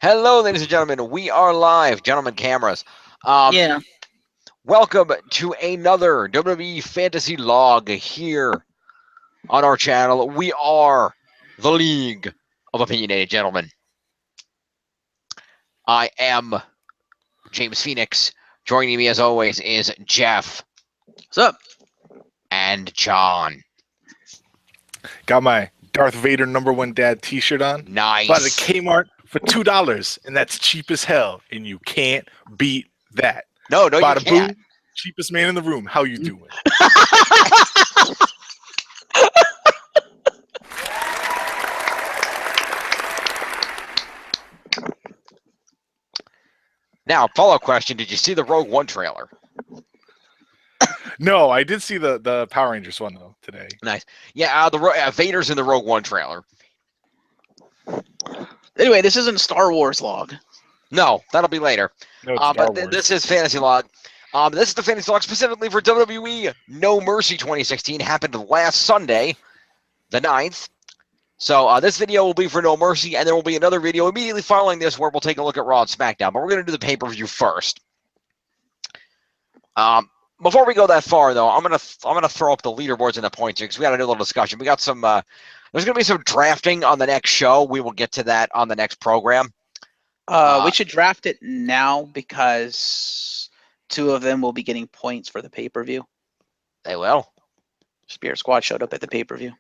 Hello, ladies and gentlemen. We are live, gentlemen cameras. Um, Yeah. Welcome to another WWE Fantasy Log here on our channel. We are the League of Opinionated Gentlemen. I am James Phoenix. Joining me, as always, is Jeff. What's up? And John. Got my Darth Vader #1 dad t-shirt on. Nice. Bought it at Kmart for $2, and that's cheap as hell, and you can't beat that. No, you Bada can't. boom, cheapest man in the room. How you doing? Now, follow-up question. Did you see the Rogue One trailer? No, I did see the Power Rangers one, though, today. Nice. Yeah, Vader's in the Rogue One trailer. Anyway, this isn't Star Wars log. No, that'll be later. No, it's Star but Wars. This is Fantasy Log. This is the Fantasy Log specifically for WWE No Mercy 2016. Happened last Sunday, the 9th. So this video will be for No Mercy, and there will be another video immediately following this where we'll take a look at Raw and SmackDown. But we're going to do the pay-per-view first. Before we go that far, though, I'm gonna throw up the leaderboards and the points here because we got a new little discussion. We got some. There's going to be some drafting on the next show. We will get to that on the next program. We should draft it now because two of them will be getting points for the pay-per-view. They will. Spirit Squad showed up at the pay-per-view.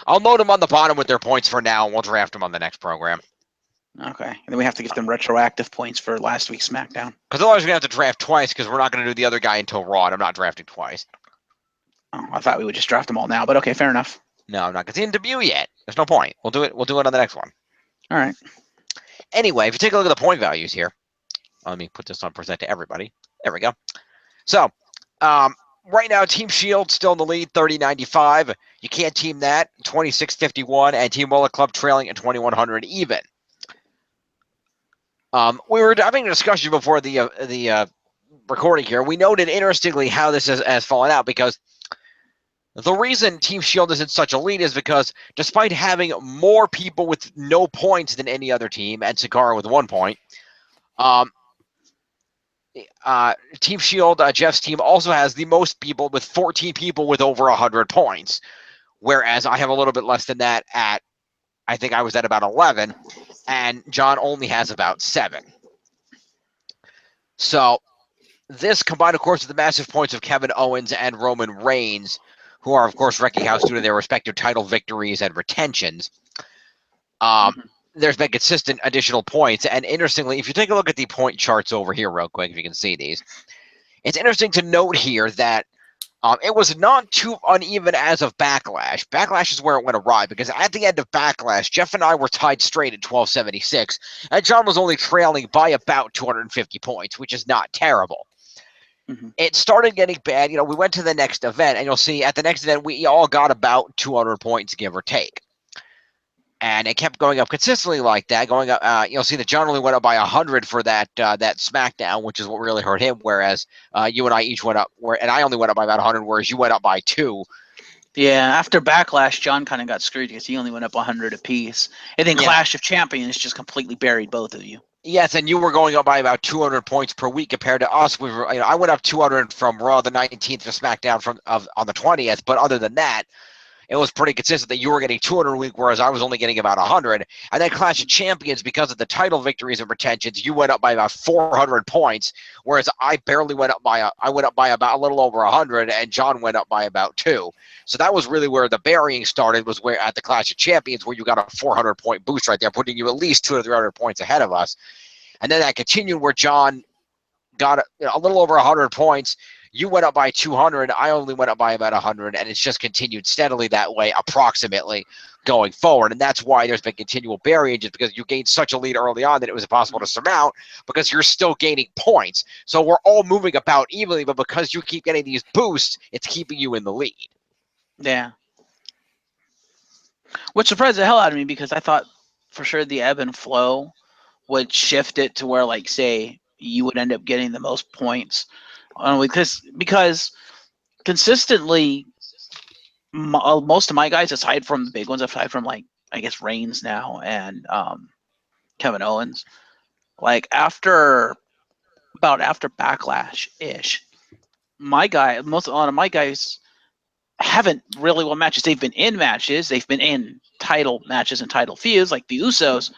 I'll note them on the bottom with their points for now, and we'll draft them on the next program. Okay. And then we have to give them retroactive points for last week's SmackDown. Because otherwise we're going to have to draft twice because we're not going to do the other guy until Raw, and I'm not drafting twice. Oh, I thought we would just draft them all now, but okay, fair enough. No, I'm not because he didn't debut yet. There's no point. We'll do it on the next one. All right. Anyway, if you take a look at the point values here, let me put this on present to everybody. There we go. So, right now, Team Shield still in the lead, 30-95. You can't team that, 26-51, and Team Bullet Club trailing at 2100 even. We were having a discussion before the recording here. We noted, interestingly, how this has fallen out because the reason Team Shield is in such a lead is because despite having more people with no points than any other team, and Sakara with 1 point, Team Shield, Jeff's team, also has the most people with 14 people with over 100 points, whereas I have a little bit less than that at, I think I was at about 11, and John only has about 7. So this combined, of course, with the massive points of Kevin Owens and Roman Reigns, who are, of course, wrecking house due to their respective title victories and retentions. There's been consistent additional points. And interestingly, if you take a look at the point charts over here real quick, if you can see these, it's interesting to note here that it was not too uneven as of Backlash. Backlash is where it went awry because at the end of Backlash, Jeff and I were tied straight at 1276, and John was only trailing by about 250 points, which is not terrible. It started getting bad. We went to the next event, and you'll see at the next event, we all got about 200 points, give or take. And it kept going up consistently like that, going up. You'll see that John only went up by 100 for that SmackDown, which is what really hurt him, whereas you and I each went up, and I only went up by about 100, whereas you went up by 2. Yeah, after Backlash, John kind of got screwed because he only went up 100 apiece. And then Clash of Champions just completely buried both of you. Yes, and you were going up by about 200 points per week compared to us. We were, I went up 200 from Raw the 19th to SmackDown on the 20th, but other than that, it was pretty consistent that you were getting 200 a week, whereas I was only getting about 100. And then Clash of Champions, because of the title victories and retentions, you went up by about 400 points, whereas I barely went up by I went up by about a little over 100, and John went up by about 2. So that was really where the burying started, was where at the Clash of Champions, where you got a 400-point boost right there, putting you at least 200 or 300 points ahead of us. And then that continued where John got a little over 100 points. You went up by 200. I only went up by about 100, and it's just continued steadily that way, approximately, going forward. And that's why there's been continual variations, because you gained such a lead early on that it was impossible to surmount because you're still gaining points. So we're all moving about evenly, but because you keep getting these boosts, it's keeping you in the lead. Yeah. Which surprised the hell out of me because I thought for sure the ebb and flow would shift it to where, like, say, you would end up getting the most points. Because consistently, most of my guys, aside from the big ones, aside from like I guess Reigns now and Kevin Owens. Like after Backlash ish, a lot of my guys haven't really won matches. They've been in matches, they've been in title matches and title feuds like the Usos,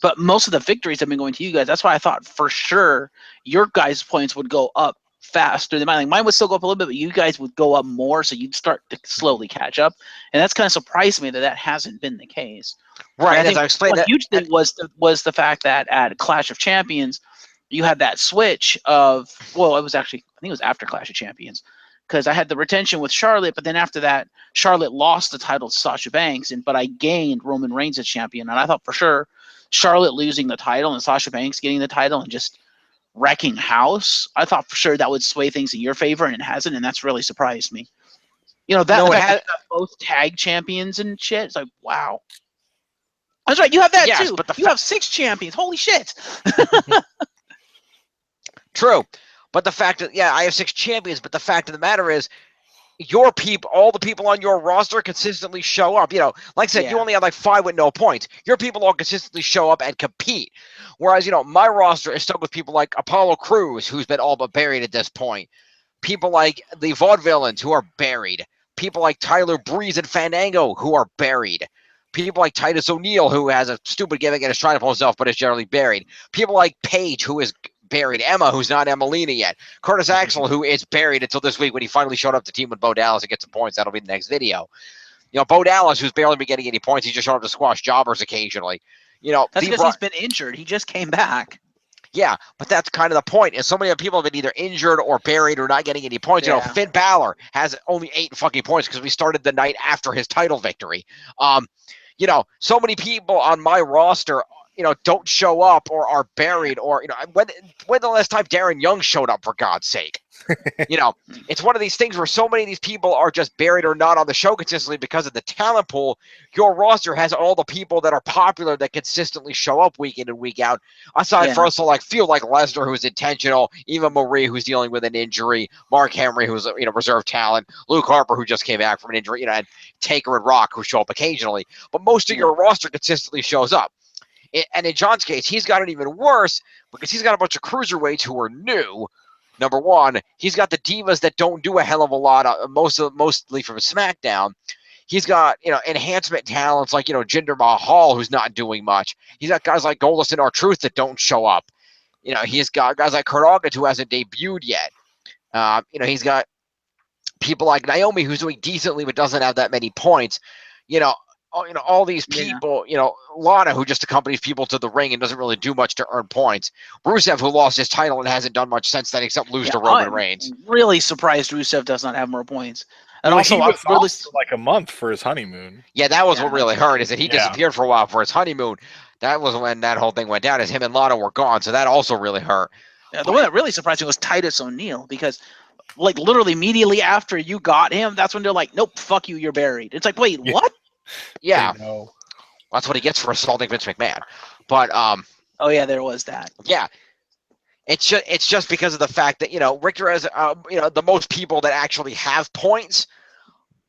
but most of the victories have been going to you guys. That's why I thought for sure your guys' points would go up faster than mine. Like mine would still go up a little bit, but you guys would go up more, so you'd start to slowly catch up. And that's kind of surprised me that hasn't been the case. Right, I think as I explained, one huge thing was the fact that at Clash of Champions, you had that switch of, well, it was actually, I think it was after Clash of Champions, because I had the retention with Charlotte, but then after that, Charlotte lost the title to Sasha Banks, but I gained Roman Reigns as champion, and I thought for sure Charlotte losing the title and Sasha Banks getting the title and just wrecking house, I thought for sure that would sway things in your favor, and it hasn't, and that's really surprised me. You know, that both tag champions and shit, it's like, wow. That's right, you have that too. But you have 6 champions. Holy shit. True. But the fact that, I have 6 champions, but the fact of the matter is, your people, all the people on your roster consistently show up. You know, like I said, you only have like 5 with no points. Your people all consistently show up and compete. Whereas, my roster is stuck with people like Apollo Crews, who's been all but buried at this point. People like the Vaudevillains, who are buried. People like Tyler Breeze and Fandango, who are buried. People like Titus O'Neil, who has a stupid gimmick and is trying to pull himself, but is generally buried. People like Paige, who is buried. Emma, who's not Emelina yet. Curtis Axel, who is buried until this week when he finally showed up to team with Bo Dallas and get some points. That'll be the next video. Bo Dallas, who's barely been getting any points, he just showed up to squash jobbers occasionally. That's because he's been injured. He just came back. Yeah, but that's kind of the point. Is so many people have been either injured or buried or not getting any points. Yeah. Finn Balor has only 8 fucking points because we started the night after his title victory. So many people on my roster, don't show up or are buried or, when the last time Darren Young showed up, for God's sake? It's one of these things where so many of these people are just buried or not on the show consistently because of the talent pool. Your roster has all the people that are popular that consistently show up week in and week out, aside from also feel like Lesnar, who's intentional, Eva Marie, who's dealing with an injury, Mark Henry, who's reserve talent, Luke Harper, who just came back from an injury, and Taker and Rock, who show up occasionally. But most of your roster consistently shows up. And in John's case, he's got it even worse because he's got a bunch of cruiserweights who are new. Number one, he's got the divas that don't do a hell of a lot, mostly from SmackDown. He's got, enhancement talents like, Jinder Mahal, who's not doing much. He's got guys like Goldust and R-Truth that don't show up. He's got guys like Kurt Angle, who hasn't debuted yet. He's got people like Naomi, who's doing decently but doesn't have that many points. All these people, Lana, who just accompanies people to the ring and doesn't really do much to earn points. Rusev, who lost his title and hasn't done much since then except lose to Roman Reigns. Really surprised Rusev does not have more points. And he was really for like a month for his honeymoon. Yeah, that was what really hurt, is that he disappeared for a while for his honeymoon. That was when that whole thing went down, as him and Lana were gone, so that also really hurt. Yeah, the one that really surprised me was Titus O'Neil, because literally immediately after you got him, that's when they're like, nope, fuck you, you're buried. It's like, wait, what? Yeah, that's what he gets for assaulting Vince McMahon. But oh yeah, there was that. Yeah, it's just because of the fact that Richter has the most people that actually have points,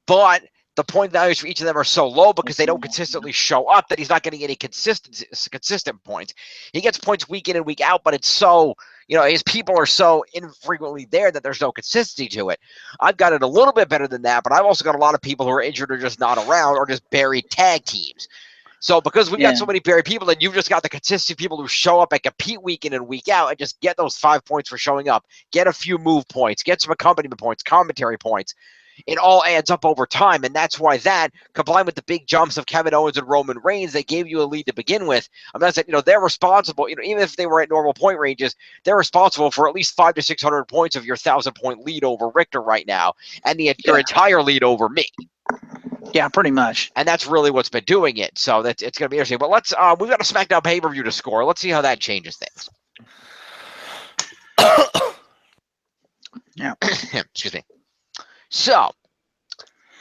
but the point values for each of them are so low because they don't consistently show up that he's not getting any consistent points. He gets points week in and week out, but it's so his people are so infrequently there that there's no consistency to it. I've got it a little bit better than that, but I've also got a lot of people who are injured or just not around or just buried tag teams. So because we've got so many buried people, then you've just got the consistent people who show up and compete week in and week out and just get those 5 points for showing up, get a few move points, get some accompaniment points, commentary points. It all adds up over time, and that's why that, combined with the big jumps of Kevin Owens and Roman Reigns, they gave you a lead to begin with. I'm not saying, they're responsible, even if they were at normal point ranges, they're responsible for at least 500 to 600 points of your 1,000-point lead over Richter right now, and your entire lead over me. Yeah, pretty much. And that's really what's been doing it, so it's going to be interesting. But let's, we've got a SmackDown pay-per-view to score. Let's see how that changes things. Yeah. Excuse me. So,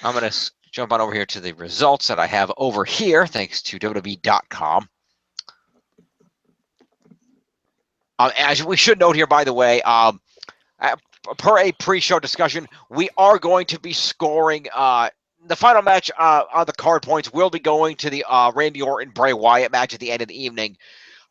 I'm going to jump on over here to the results that I have over here, thanks to WWE.com. As we should note here, by the way, per a pre-show discussion, we are going to be scoring the final match on the card points will be going to the Randy Orton Bray Wyatt match at the end of the evening,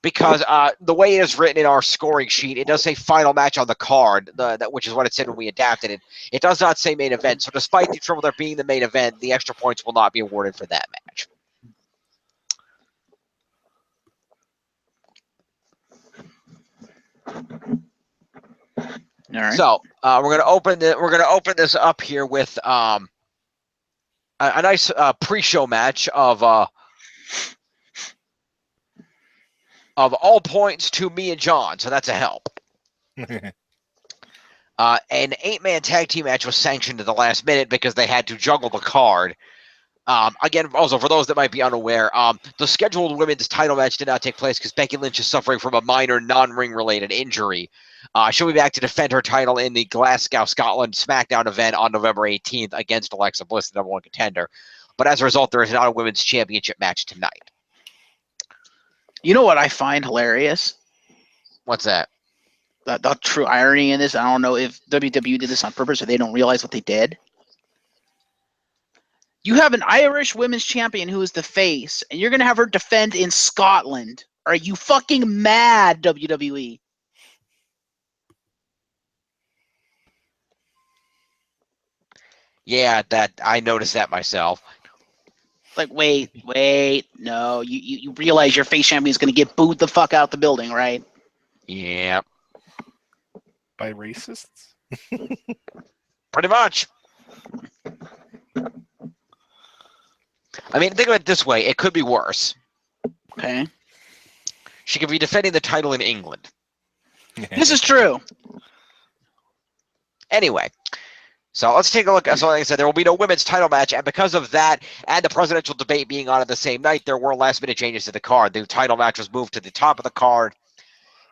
because the way it is written in our scoring sheet, it does say final match on the card, which is what it said when we adapted it. It does not say main event. So despite the Triple Threat being the main event, the extra points will not be awarded for that match. All right. So we're gonna open this up here with a nice pre-show match of all points to me and John, so that's a help. An 8-man tag team match was sanctioned at the last minute because they had to juggle the card. Again, also for those that might be unaware, the scheduled women's title match did not take place because Becky Lynch is suffering from a minor non-ring related injury. She'll be back to defend her title in the Glasgow, Scotland SmackDown event on November 18th against Alexa Bliss, the #1 contender. But as a result, there is not a women's championship match tonight. You know what I find hilarious? What's that? The true irony in this, I don't know if WWE did this on purpose or they don't realize what they did. You have an Irish women's champion who is the face, and you're going to have her defend in Scotland. Are you fucking mad, WWE? Yeah, that I noticed that myself. Like, wait, no. You realize your face champion is going to get booed the fuck out the building, right? Yeah. By racists? Pretty much. I mean, think of it this way. It could be worse. Okay. She could be defending the title in England. This is true. Anyway, so let's take a look. So like I said, there will be no women's title match, and because of that and the presidential debate being on at the same night, there were last-minute changes to the card. The title match was moved to the top of the card,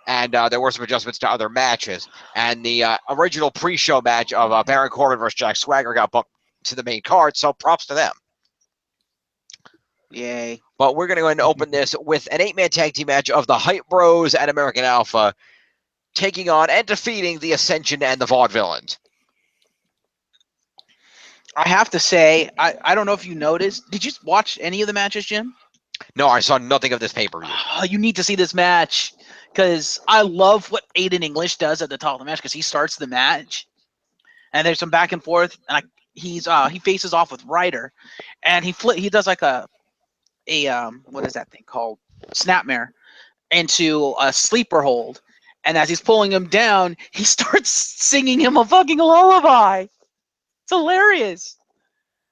and there were some adjustments to other matches. And the original pre-show match of Baron Corbin versus Jack Swagger got booked to the main card, so props to them. Yay. But we're going to go ahead and open this with an 8-man tag team match of the Hype Bros and American Alpha taking on and defeating the Ascension and the Vaudevillains. I have to say, I don't know if you noticed. Did you watch any of the matches, Jim? No, I saw nothing of this pay-per-view. You need to see this match because I love what Aiden English does at the top of the match because he starts the match and there's some back and forth and he faces off with Ryder and he does like a what is that thing called? Snapmare into a sleeper hold. And as he's pulling him down, he starts singing him a fucking lullaby. It's hilarious.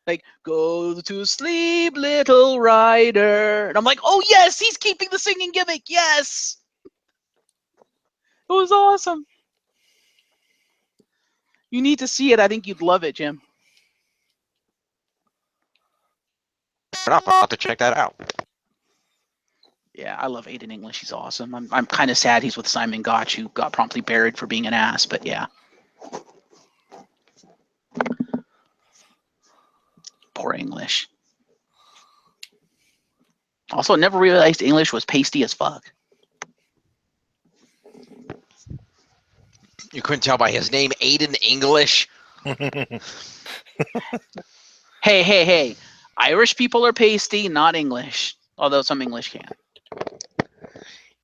Like, go to sleep, little Ryder. And I'm like, oh, yes, he's keeping the singing gimmick. Yes. It was awesome. You need to see it. I think you'd love it, Jim. I'll have to check that out. Yeah, I love Aiden English. He's awesome. I'm kind of sad he's with Simon Gotch, who got promptly buried for being an ass, but yeah. Poor English. Also, never realized English was pasty as fuck. You couldn't tell by his name, Aiden English? Hey. Irish people are pasty, not English. Although some English can.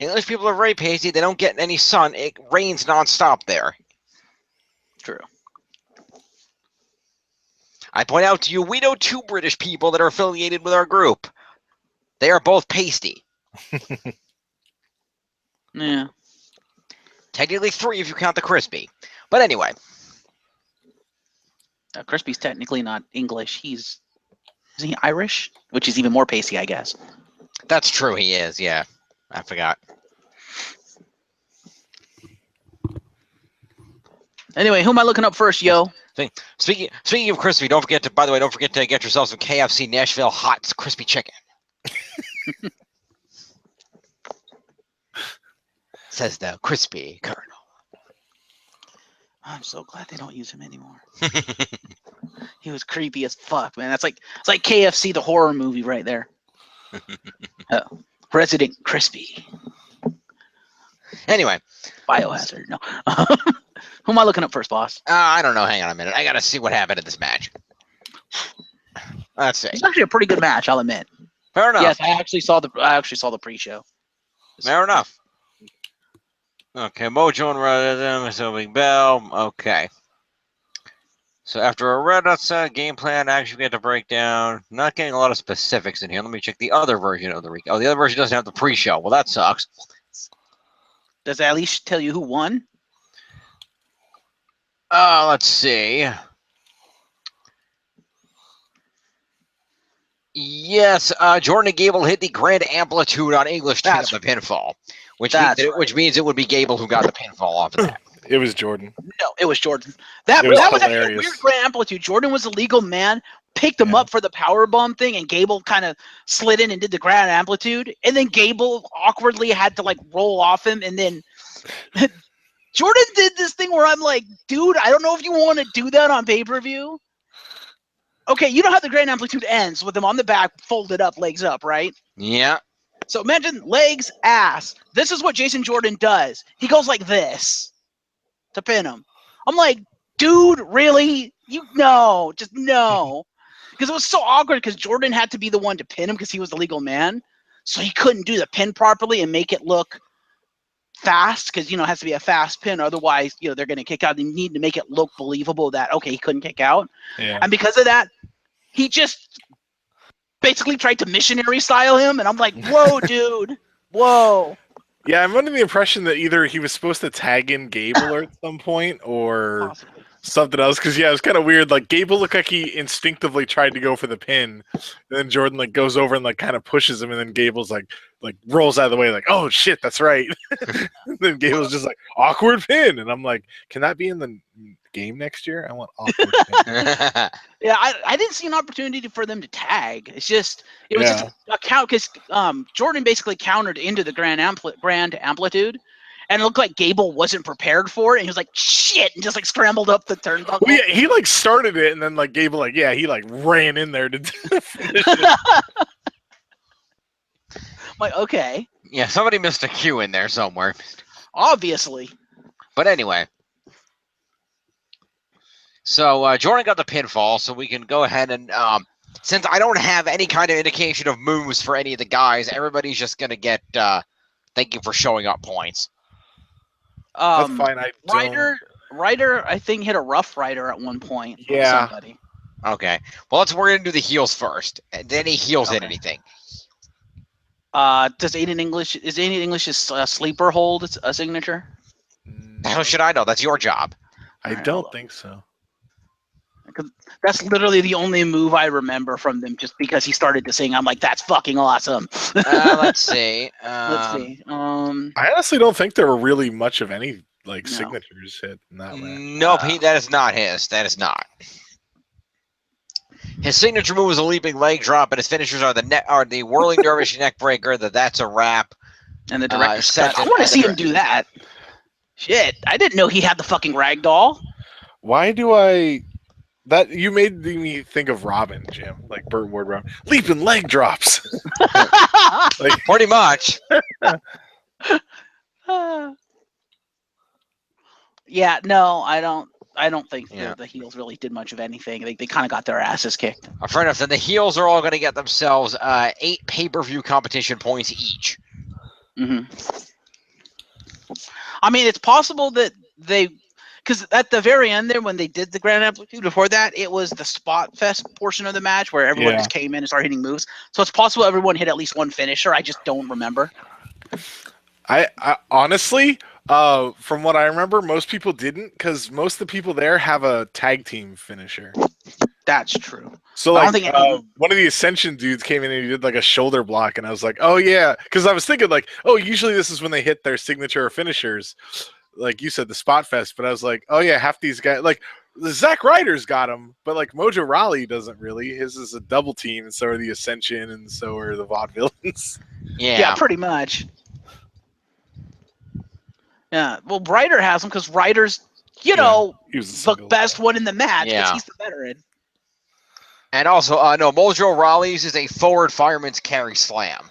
English people are very pasty. They don't get any sun. It rains nonstop there. True. I point out to you, we know 2 British people that are affiliated with our group. They are both pasty. Yeah. Technically 3 if you count the Crispy. But anyway. Crispy's technically not English. Is he Irish? Which is even more pasty, I guess. That's true, he is, yeah. I forgot. Anyway, who am I looking up first, yo? Speaking of crispy, don't forget to get yourself some KFC Nashville hot crispy chicken. Says the crispy Colonel. I'm so glad they don't use him anymore. He was creepy as fuck, man. It's like KFC, the horror movie, right there. Resident Crispy. Anyway, Biohazard. No. Who am I looking up first, boss? I don't know. Hang on a minute. I gotta see what happened in this match. Let's see. It's actually a pretty good match, I'll admit. Fair enough. Yes, I actually saw the pre-show. Fair enough. Okay, Mojo and Rhythm, so Big Bell. Okay. So after a red set game plan, actually we had to break down. Not getting a lot of specifics in here. Let me check the other version of the recap. Oh, the other version doesn't have the pre-show. Well, that sucks. Does that at least tell you who won? Let's see. Yes, Jordan and Gable hit the grand amplitude on English to get the pinfall, which means it would be Gable who got the pinfall off of that. It was Jordan. No, it was Jordan. That was actually a weird grand amplitude. Jordan was a legal man, picked him up for the power bomb thing, and Gable kind of slid in and did the grand amplitude, and then Gable awkwardly had to like roll off him, and then Jordan did this thing where I'm like, dude, I don't know if you want to do that on pay-per-view. Okay, you know how the grand amplitude ends with them on the back, folded up, legs up, right? Yeah. So imagine legs, ass. This is what Jason Jordan does. He goes like this to pin him. I'm like, dude, really? Just no. Because it was so awkward because Jordan had to be the one to pin him because he was the legal man. So he couldn't do the pin properly and make it look fast because, it has to be a fast pin. Otherwise, they're going to kick out. They need to make it look believable that, okay, he couldn't kick out. Yeah. And because of that, he just basically tried to missionary style him. And I'm like, whoa, dude. Whoa. Yeah, I'm under the impression that either he was supposed to tag in Gable at some point or Possibly. something else. Because, it was kind of weird. Like, Gable looked like he instinctively tried to go for the pin. And then Jordan, goes over and, kind of pushes him. And then Gable's, rolls out of the way, oh, shit, that's right. And then Gable's just awkward pin. And I'm like, can that be in the game next year? I want awkward pin. Yeah, I didn't see an opportunity for them to tag. It's just it was just a count because Jordan basically countered into the grand amplitude, and it looked like Gable wasn't prepared for it, and he was like, "Shit!" and just scrambled up the turnbuckle. Well, yeah, he started it, and then Gable he ran in there to finish it. Like, okay, yeah, somebody missed a cue in there somewhere. Obviously. But anyway. So Jordan got the pinfall, so we can go ahead and since I don't have any kind of indication of moves for any of the guys, everybody's just gonna get thank you for showing up points. That's fine. Ryder, I think hit a Rough Rider at one point. Yeah. Somebody. Okay. Well, we're gonna do the heels first. Did any heels hit anything? Does Aiden English's sleeper hold a signature? How should I know? That's your job. I don't think so. That's literally the only move I remember from them, just because he started to sing. I'm like, that's fucking awesome. Let's see. Let's see. I honestly don't think there were really much of any signatures hit in that way. Nope, that is not his. That is not. His signature move is a leaping leg drop, and his finishers are the whirling dervish neck breaker. That's a wrap. And the director's cut. I want to see him do that. Shit, I didn't know he had the fucking ragdoll. Why do I? That you made me think of Robin, Jim, Burt Ward Robin. Leaping leg drops. Pretty much. Yeah, no, I don't think the heels really did much of anything. They kind of got their asses kicked. Fair enough. Then the heels are all going to get themselves 8 pay-per-view competition points each. Mm-hmm. I mean, it's possible that because at the very end there, when they did the grand amplitude, before that, it was the spot fest portion of the match where everyone just came in and started hitting moves. So it's possible everyone hit at least one finisher. I just don't remember. I honestly, from what I remember, most people didn't, because most of the people there have a tag team finisher. That's true. So one of the Ascension dudes came in and he did a shoulder block, and I was like, oh yeah, because I was thinking usually this is when they hit their signature or finishers, like you said, the spot fest. But I was like, oh yeah, half these guys Zack Ryder's got him, but Mojo Rawley doesn't really. His is a double team, and so are the Ascension, and so are the Vaudevillains. Yeah, pretty much. Yeah, well, Ryder has them because Ryder's, he was the best one in the match because he's the veteran. And also, no, Mojo Rawley's is a forward fireman's carry slam,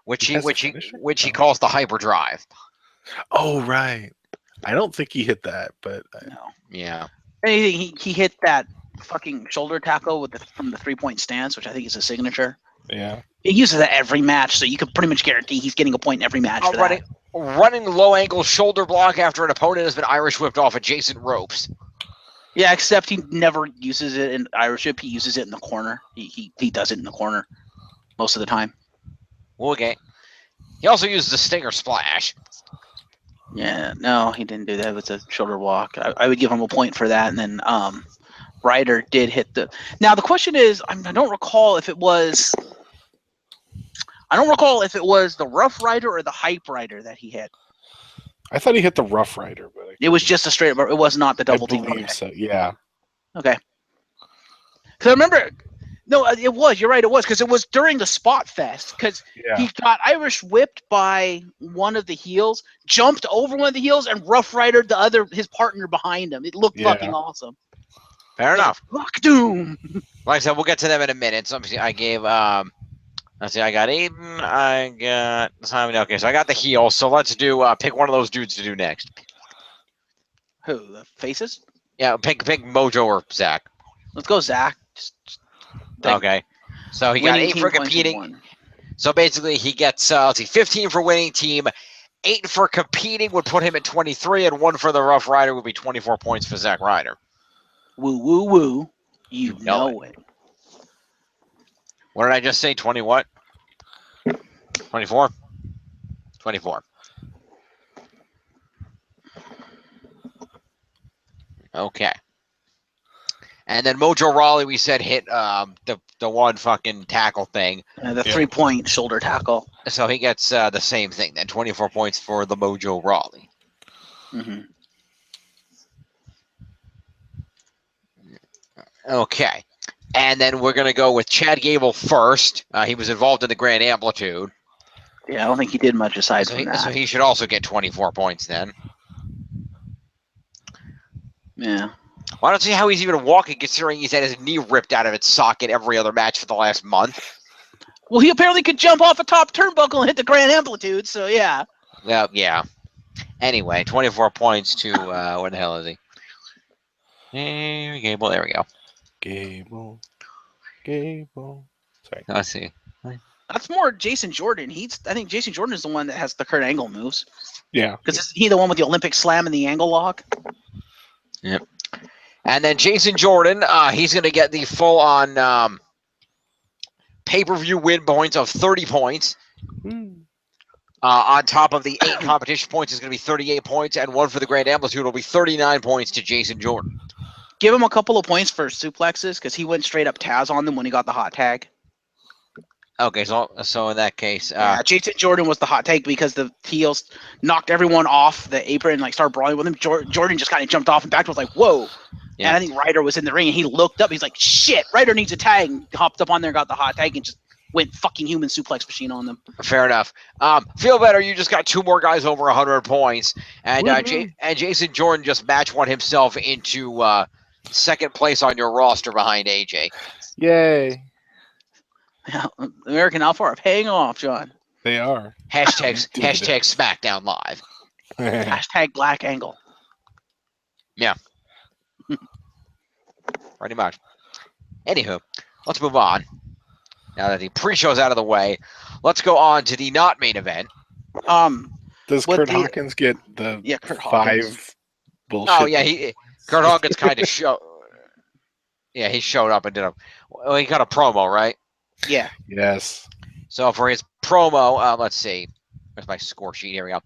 which he calls the hyperdrive. Oh right, I don't think he hit that, but no. Yeah. Anything he hit that fucking shoulder tackle with from the 3-point stance, which I think is a signature. Yeah. He uses that every match, so you can pretty much guarantee he's getting a point in every match for that. Running low angle shoulder block after an opponent has been Irish whipped off adjacent ropes. Yeah, except he never uses it in Irish whip. He uses it in the corner. He does it in the corner most of the time. Okay. He also uses the stinger splash. Yeah, no, he didn't do that. It was a shoulder block. I would give him a point for that. And then Ryder did hit the. Now the question is, I don't recall if it was. I don't recall if it was the Rough Rider or the Hype Rider that he hit. I thought he hit the Rough Rider, but It was just a straight. It was not the double team. I believe so. Yeah. Okay. Because I remember. No, it was. You're right. It was because it was during the Spot Fest because he got Irish whipped by one of the heels, jumped over one of the heels, and Rough Ridered his partner behind him. It looked fucking awesome. Fair enough. Rock Doom. Like I said, we'll get to them in a minute. So obviously, I gave. Let's see. I got Aiden. I got Simon. Okay, so I got the heel. So let's do pick one of those dudes to do next. Who? The faces? Yeah, pick Mojo or Zach. Let's go, Zach. Okay, so he got 8 for competing. So basically, he gets 15 for winning team, 8 for competing would put him at 23, and 1 for the Rough Rider would be 24 points for Zack Ryder. Woo woo woo! You know it. What did I just say? 20 what? 24. 24. Okay. And then Mojo Rawley, we said hit the one fucking tackle thing. The 3-point shoulder tackle. So he gets the same thing then, 24 points for the Mojo Rawley. Mm-hmm. Okay. And then we're going to go with Chad Gable first. He was involved in the Grand Amplitude. Yeah, I don't think he did much aside from that. So he should also get 24 points then. Yeah. Well, I don't see how he's even walking, considering he's had his knee ripped out of its socket every other match for the last month. Well, he apparently could jump off a top turnbuckle and hit the Grand Amplitude, so yeah. Well, yeah. Anyway, 24 points to, where the hell is he? Gable, there we go. Gable. Sorry. Let's see. That's more Jason Jordan. I think Jason Jordan is the one that has the Kurt Angle moves. Yeah. Because isn't he the one with the Olympic slam and the angle lock? Yep. And then Jason Jordan, he's going to get the full-on pay-per-view win points of 30 points. On top of the 8 competition points is going to be 38 points, and 1 for the Grand Amplitude will be 39 points to Jason Jordan. Give him a couple of points for suplexes because he went straight up Taz on them when he got the hot tag. Okay, so in that case, Jason Jordan was the hot tag because the heels knocked everyone off the apron and like started brawling with him. Jordan just kind of jumped off and back was like, "Whoa!" Yeah. And I think Ryder was in the ring and he looked up. He's like, "Shit, Ryder needs a tag." And hopped up on there, got the hot tag, and just went fucking human suplex machine on them. Fair enough. Feel better. You just got 2 more guys over 100 points, and and Jason Jordan just match won himself into second place on your roster behind AJ. Yay! Yeah, American Alpha are paying off, John. They are. Hashtag SmackDown Live. Hashtag Black Angle. Yeah. Pretty much. Anywho, let's move on. Now that the pre-show's out of the way, let's go on to the not main event. Does Kurt Hawkins get the 5 bullshit? Oh yeah, Kurt Hawkins kind of showed. Yeah, he showed up and did he got a promo, right? Yeah. Yes. So for his promo, let's see. Where's my score sheet? Here we go.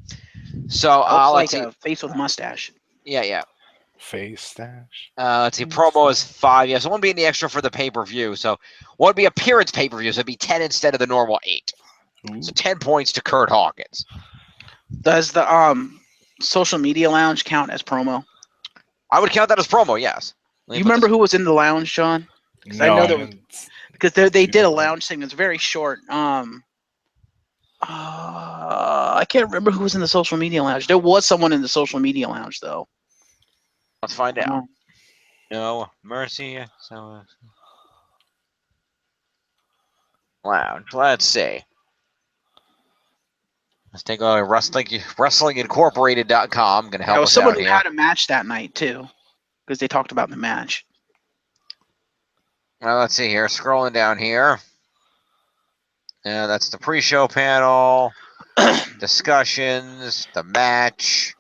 So let's see. A face with a mustache. Yeah. Face stash. Let's see. Promo is 5. Yeah, so 1 being the extra for the pay-per-view. So 1 be appearance pay-per-view. So it'd be 10 instead of the normal 8. Ooh. So 10 points to Kurt Hawkins. Does the social media lounge count as promo? I would count that as promo. Yes. You remember who was in the lounge, John? No, I know because they did a lounge thing that's very short. I can't remember who was in the social media lounge. There was someone in the social media lounge, though. Let's find out. No Mercy. So lounge. Let's see. Let's take a WrestlingIncorporated.com. Going to help us someone out who here. had a match that night too, because they talked about the match. Well, let's see here. Scrolling down here. Yeah, that's the pre-show panel. Discussions. The match.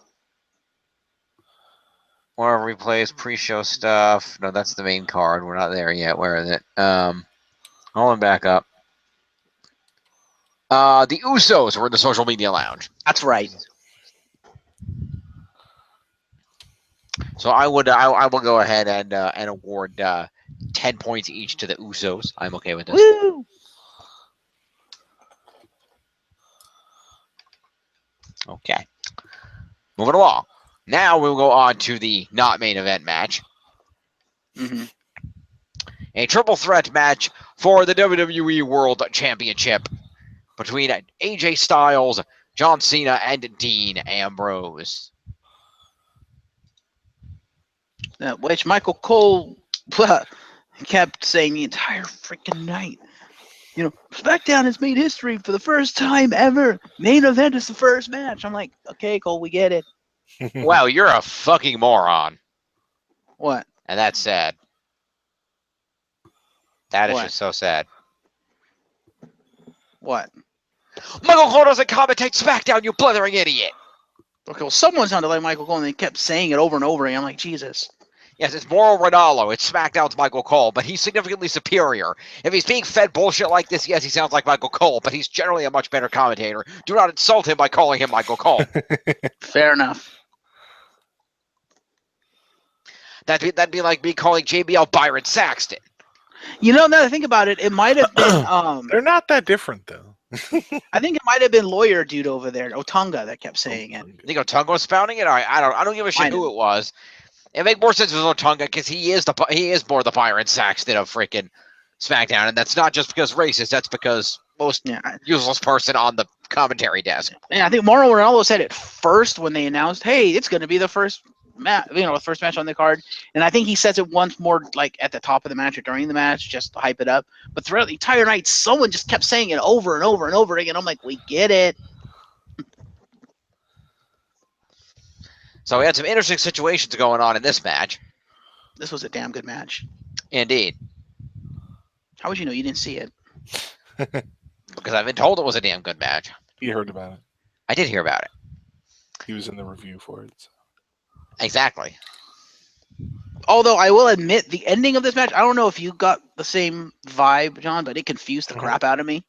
More replays, pre-show stuff. No, that's the main card. We're not there yet. Where is it? Hold on back up. The Usos were in the social media lounge. That's right. So I will go ahead and award 10 points each to the Usos. I'm okay with this. Woo! Okay. Moving along. Now we'll go on to the not main event match. Mm-hmm. A triple threat match for the WWE World Championship between AJ Styles, John Cena, and Dean Ambrose. Which Michael Cole kept saying the entire freaking night. You know, SmackDown has made history for the first time ever. Main event is the first match. I'm like, okay, Cole, we get it. Wow, you're a fucking moron. What? And that's sad. That is What? just so sad. What? Michael Cole doesn't commentate SmackDown, you blithering idiot. Okay, well, someone sounded like Michael Cole, and they kept saying it over and over again. I'm like, Jesus. Yes, it's Mauro Ranallo. It's SmackDown's Michael Cole, but he's significantly superior. If he's being fed bullshit like this, yes, he sounds like Michael Cole, but he's generally a much better commentator. Do not insult him by calling him Michael Cole. Fair enough. That'd be like me calling JBL Byron Saxton. You know, now that I think about it, it might have been They're not that different, though. I think it might have been lawyer dude over there, Otunga, that kept saying it. You think Otunga was spouting it? I don't give a shit who it was. It make more sense with Otunga because he is more the Byron Saxton of freaking SmackDown, and that's not just because racist. That's because most useless person on the commentary desk. Yeah, I think Mauro Ranallo said it first when they announced, "Hey, it's going to be the first match, the first match on the card." And I think he says it once more, like at the top of the match or during the match, just to hype it up. But throughout the entire night, someone just kept saying it over and over and over again. I'm like, we get it. So we had some interesting situations going on in this match. This was a damn good match. Indeed. How would you know? You didn't see it. Because I've been told it was a damn good match. You heard about it. I did hear about it. He was in the review for it. So. Exactly. Although I will admit, the ending of this match, I don't know if you got the same vibe, John, but it confused the crap out of me.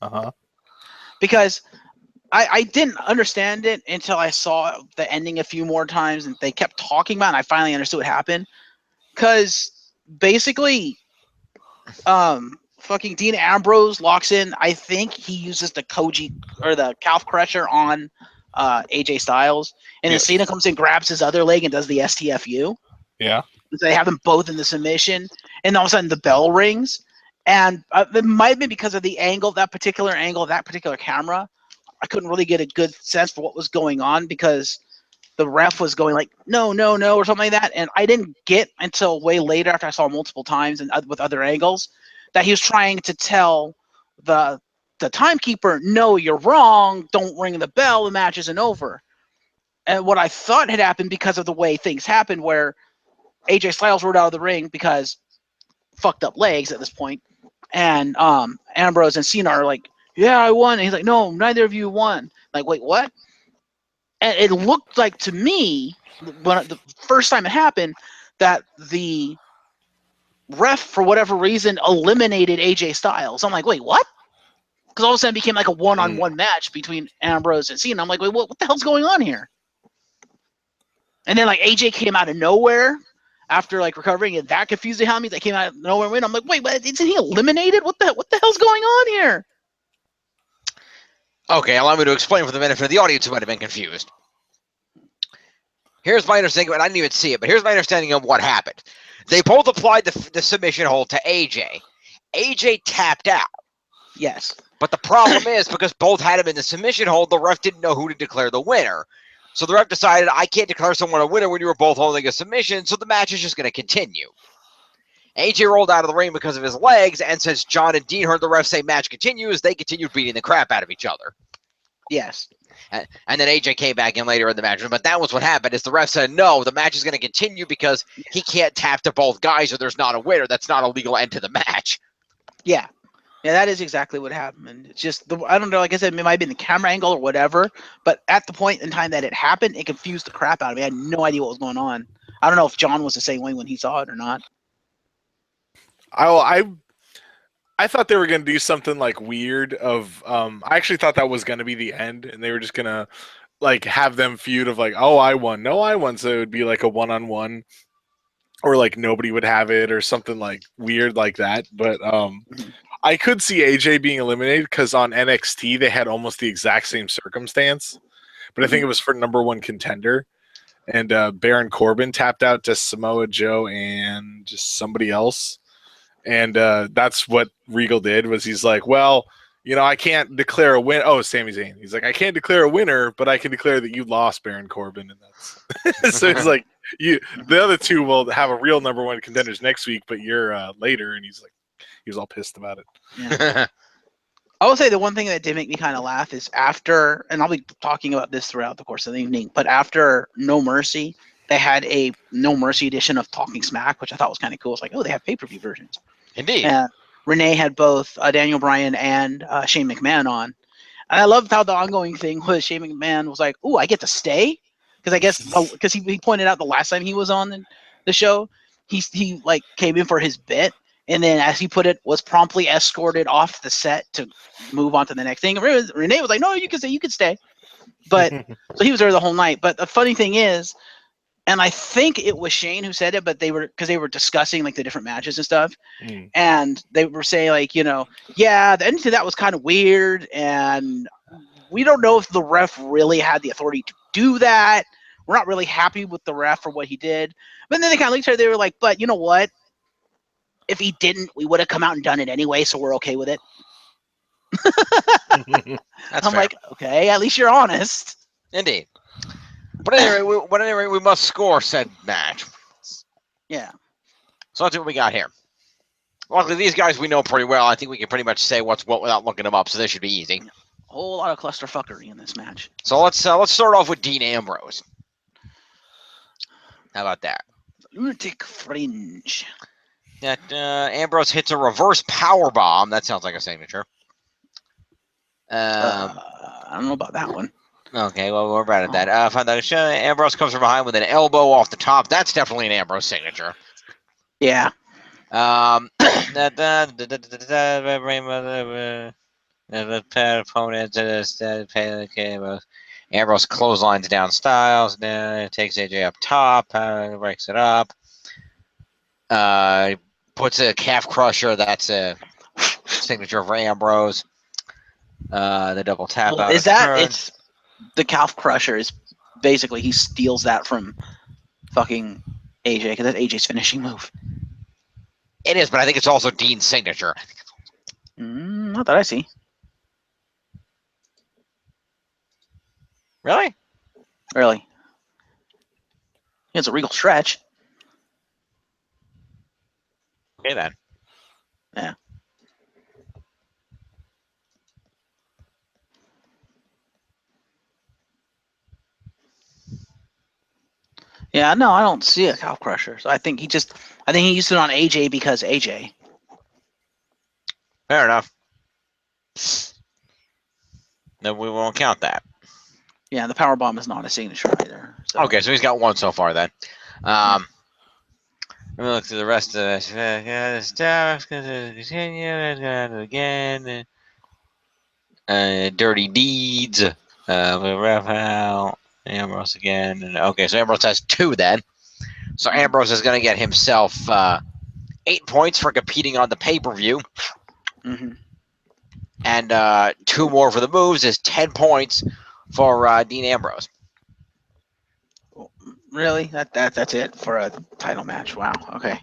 Uh-huh. Because I didn't understand it until I saw the ending a few more times, and they kept talking about it, and I finally understood what happened. Because basically, fucking Dean Ambrose locks in. I think he uses the Koji or the calf crusher on AJ Styles, and then Cena comes in, grabs his other leg, and does the STFU. Yeah. So they have them both in the submission, and all of a sudden the bell rings, and it might have been because of the angle, that particular camera. I couldn't really get a good sense for what was going on because the ref was going like, no, no, no, or something like that. And I didn't get until way later after I saw multiple times and with other angles that he was trying to tell the timekeeper, no, you're wrong. Don't ring the bell. The match isn't over. And what I thought had happened because of the way things happened where AJ Styles rolled out of the ring because fucked up legs at this point. And Ambrose and Cena are like, yeah, I won. And he's like, no, neither of you won. Like, wait, what? And it looked like to me, when the first time it happened, that the ref, for whatever reason, eliminated AJ Styles. I'm like, wait, what? Because all of a sudden it became like a one-on-one match between Ambrose and Cena. I'm like, wait, what the hell's going on here? And then like AJ came out of nowhere after like recovering, and that confused the hell out of me. That came out of nowhere. And I'm like, wait, but isn't he eliminated? What the hell's going on here? Okay, allow me to explain for the benefit of the audience who might have been confused. Here's my understanding, and I didn't even see it, but here's my understanding of what happened. They both applied the submission hold to AJ. AJ tapped out. Yes. But the problem is, because both had him in the submission hold, the ref didn't know who to declare the winner. So the ref decided, I can't declare someone a winner when you were both holding a submission, so the match is just going to continue. AJ rolled out of the ring because of his legs, and since John and Dean heard the ref say match continues, they continued beating the crap out of each other. Yes. And then AJ came back in later in the match. But that was what happened is the ref said, no, the match is going to continue because he can't tap to both guys or there's not a winner. That's not a legal end to the match. Yeah. Yeah, that is exactly what happened. And it's just, I don't know, like I said, it might have been the camera angle or whatever, but at the point in time that it happened, it confused the crap out of me. I had no idea what was going on. I don't know if John was the same way when he saw it or not. I thought they were going to do something like weird of I actually thought that was going to be the end, and they were just going to like have them feud of like, oh, I won, no, I won, so it would be like a one-on-one, or like nobody would have it or something like weird like that. But I could see AJ being eliminated because on NXT they had almost the exact same circumstance, but I think it was for #1 contender, and Baron Corbin tapped out to Samoa Joe and just somebody else. And that's what Regal did was he's like, well, you know, I can't declare a win. Oh, Sami Zayn. He's like, I can't declare a winner, but I can declare that you lost, Baron Corbin. And that's so he's like, the other two will have a real #1 contenders next week, but you're later. And he's like, he was all pissed about it. Yeah. I will say the one thing that did make me kind of laugh is after, and I'll be talking about this throughout the course of the evening, but after No Mercy, they had a No Mercy edition of Talking Smack, which I thought was kind of cool. It's like, oh, they have pay-per-view versions. Indeed. And Renee had both Daniel Bryan and Shane McMahon on. And I loved how the ongoing thing was Shane McMahon was like, ooh, I get to stay? Because I guess, because he pointed out the last time he was on the show, he like came in for his bit. And then, as he put it, was promptly escorted off the set to move on to the next thing. Renee was like, no, you can stay, you can stay. But, so he was there the whole night. But the funny thing is, and I think it was Shane who said it, but they were discussing like the different matches and stuff. And they were saying like, you know, yeah, the ending to that was kind of weird. And we don't know if the ref really had the authority to do that. We're not really happy with the ref for what he did. But then they kind of looked at her, they were like, but you know what? If he didn't, we would have come out and done it anyway, so we're okay with it. That's I'm fair. like, okay, at least you're honest. Indeed. But anyway, we must score said match. Yeah. So let's see what we got here. Luckily, these guys we know pretty well. I think we can pretty much say what's what without looking them up, so this should be easy. A whole lot of clusterfuckery in this match. So let's start off with Dean Ambrose. How about that? Lunatic Fringe. That Ambrose hits a reverse power bomb. That sounds like a signature. I don't know about that one. Okay, well, we're bad at that. Find that Ambrose comes from behind with an elbow off the top. That's definitely an Ambrose signature. Yeah. Ambrose clotheslines down Styles. Takes AJ up top. Breaks it up. Puts a calf crusher. That's a signature for Ambrose. The double tap out. Is that it's the calf crusher? Is basically he steals that from fucking AJ because that's AJ's finishing move. It is, but I think it's also Dean's signature. Not that I see. Really? Really? It's a regal stretch. Okay then. Yeah. Yeah, no, I don't see a calf crusher. So I think he used it on AJ because AJ. Fair enough. Then we won't count that. Yeah, the power bomb is not a signature either. So. Okay, so he's got one so far then. Let me look through the rest of this. Stuff continue again. Dirty deeds. Ref out. Ambrose again. And, okay, so Ambrose has 2 then. So Ambrose is going to get himself 8 points for competing on the pay-per-view. Mm-hmm. And 2 more for the moves is 10 points for Dean Ambrose. Really? That's it for a title match? Wow. Okay.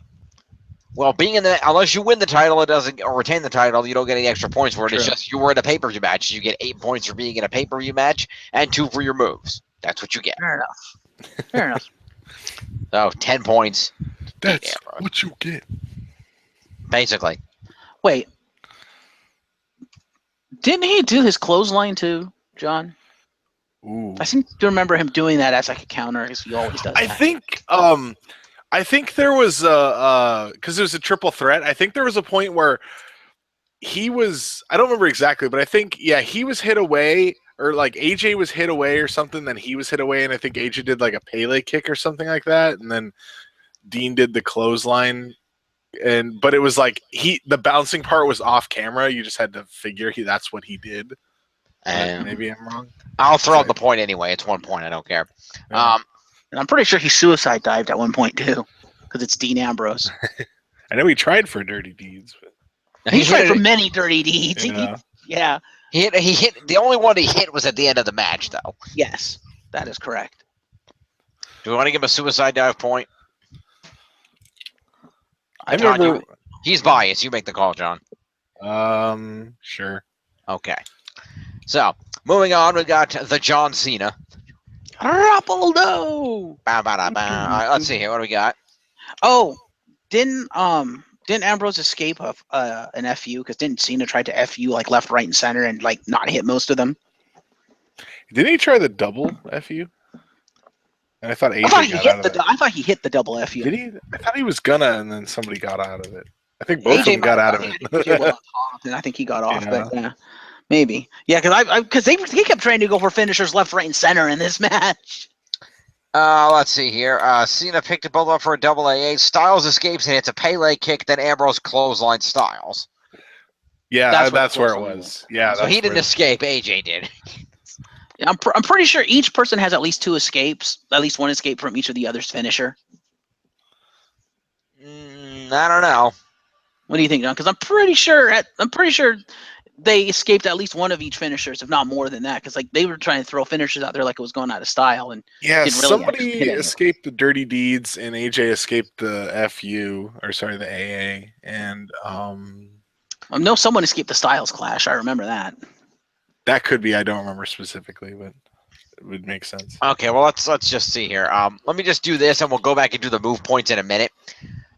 Well, being in the unless you win the title, it doesn't or retain the title, you don't get any extra points for it. True. It's just you were in a pay-per-view match. You get 8 points for being in a pay-per-view match and 2 for your moves. That's what you get. Fair enough. Fair enough. So 10 points. That's what you get. Basically. Wait. Didn't he do his clothesline too, John? Ooh. I seem to remember him doing that as like a counter, because he always does that. I think there was because it was a triple threat. I think there was a point where he was, I don't remember exactly, but I think he was hit away, or like AJ was hit away or something, then he was hit away, and I think AJ did like a Pele kick or something like that, and then Dean did the clothesline. But it was like the bouncing part was off camera. You just had to figure that's what he did. Maybe I'm wrong. I'll throw out the point anyway. It's 1 point. I don't care. Yeah. And I'm pretty sure he suicide dived at one point too, because it's Dean Ambrose. I know he tried for dirty deeds, but He tried for many dirty deeds. Yeah. He hit. The only one he hit was at the end of the match, though. Yes, that is correct. Do we want to give him a suicide dive point? I remember. He's biased. You make the call, John. Sure. Okay. So moving on, we got the John Cena. Rapaldo. All right, let's see here. What do we got? Oh, didn't Ambrose escape an FU? Because didn't Cena try to FU like left, right, and center and like not hit most of them? Didn't he try the double FU? And I thought AJ I thought he hit the double FU. Did he? I thought he was gonna, and then somebody got out of it. I think both of them got out of it. AJ went on top, and I think he got off, but yeah, maybe. Yeah, because he kept trying to go for finishers left, right, and center in this match. Let's see here. Cena picked it both up for a double AA. Styles escapes and hits a Pele kick. Then Ambrose clothesline Styles. Yeah, that's where it was. Yeah, so he didn't escape. AJ did. I'm pretty sure each person has at least 2 escapes, at least 1 escape from each of the other's finisher. I don't know. What do you think, John? Because I'm pretty sure they escaped at least one of each finishers, if not more than that. Because like they were trying to throw finishers out there like it was going out of style, and really somebody escaped the dirty deeds, and AJ escaped the FU, or sorry, the AA, and I know someone escaped the Styles Clash. I remember that. That could be. I don't remember specifically, but it would make sense. Okay, well let's just see here. Let me just do this, and we'll go back and do the move points in a minute.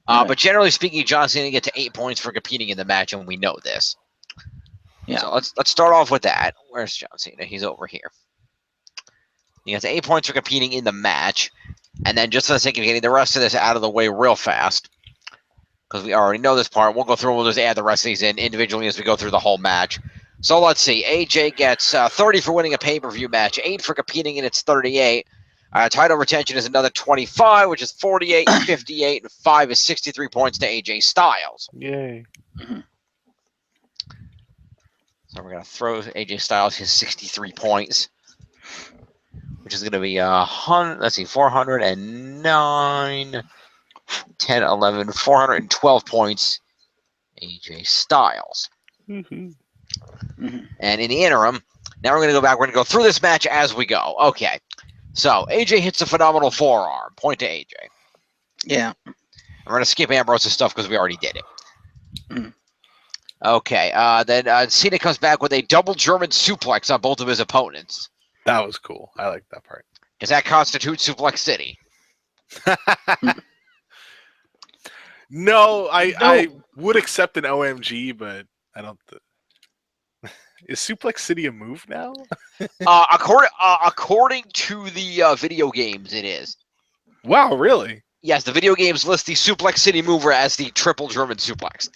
But generally speaking, John Cena gets to 8 points for competing in the match, and we know this. Yeah. So let's start off with that. Where's John Cena? He's over here. He gets 8 points for competing in the match, and then just for the sake of getting the rest of this out of the way real fast, because we already know this part, we'll go through. We'll just add the rest of these in individually as we go through the whole match. So let's see. AJ gets 30 for winning a pay-per-view match, 8 for competing in its 38. Title retention is another 25, which is 48, 58, and 5 is 63 points to AJ Styles. Yay. Mm-hmm. So we're going to throw AJ Styles his 63 points, which is going to be 409, 10, 11, 412 points, AJ Styles. Mm-hmm. Mm-hmm. And in the interim, now we're going to go back. We're going to go through this match as we go. Okay. So AJ hits a phenomenal forearm. Point to AJ. Yeah. We're going to skip Ambrose's stuff because we already did it. Mm-hmm. Okay. Then Cena comes back with a double German suplex on both of his opponents. That was cool. I like that part. Does that constitute Suplex City? No, I would accept an OMG, but I don't. Is Suplex City a move now? According to the video games, it is. Wow, really? Yes, the video games list the Suplex City mover as the triple German suplex.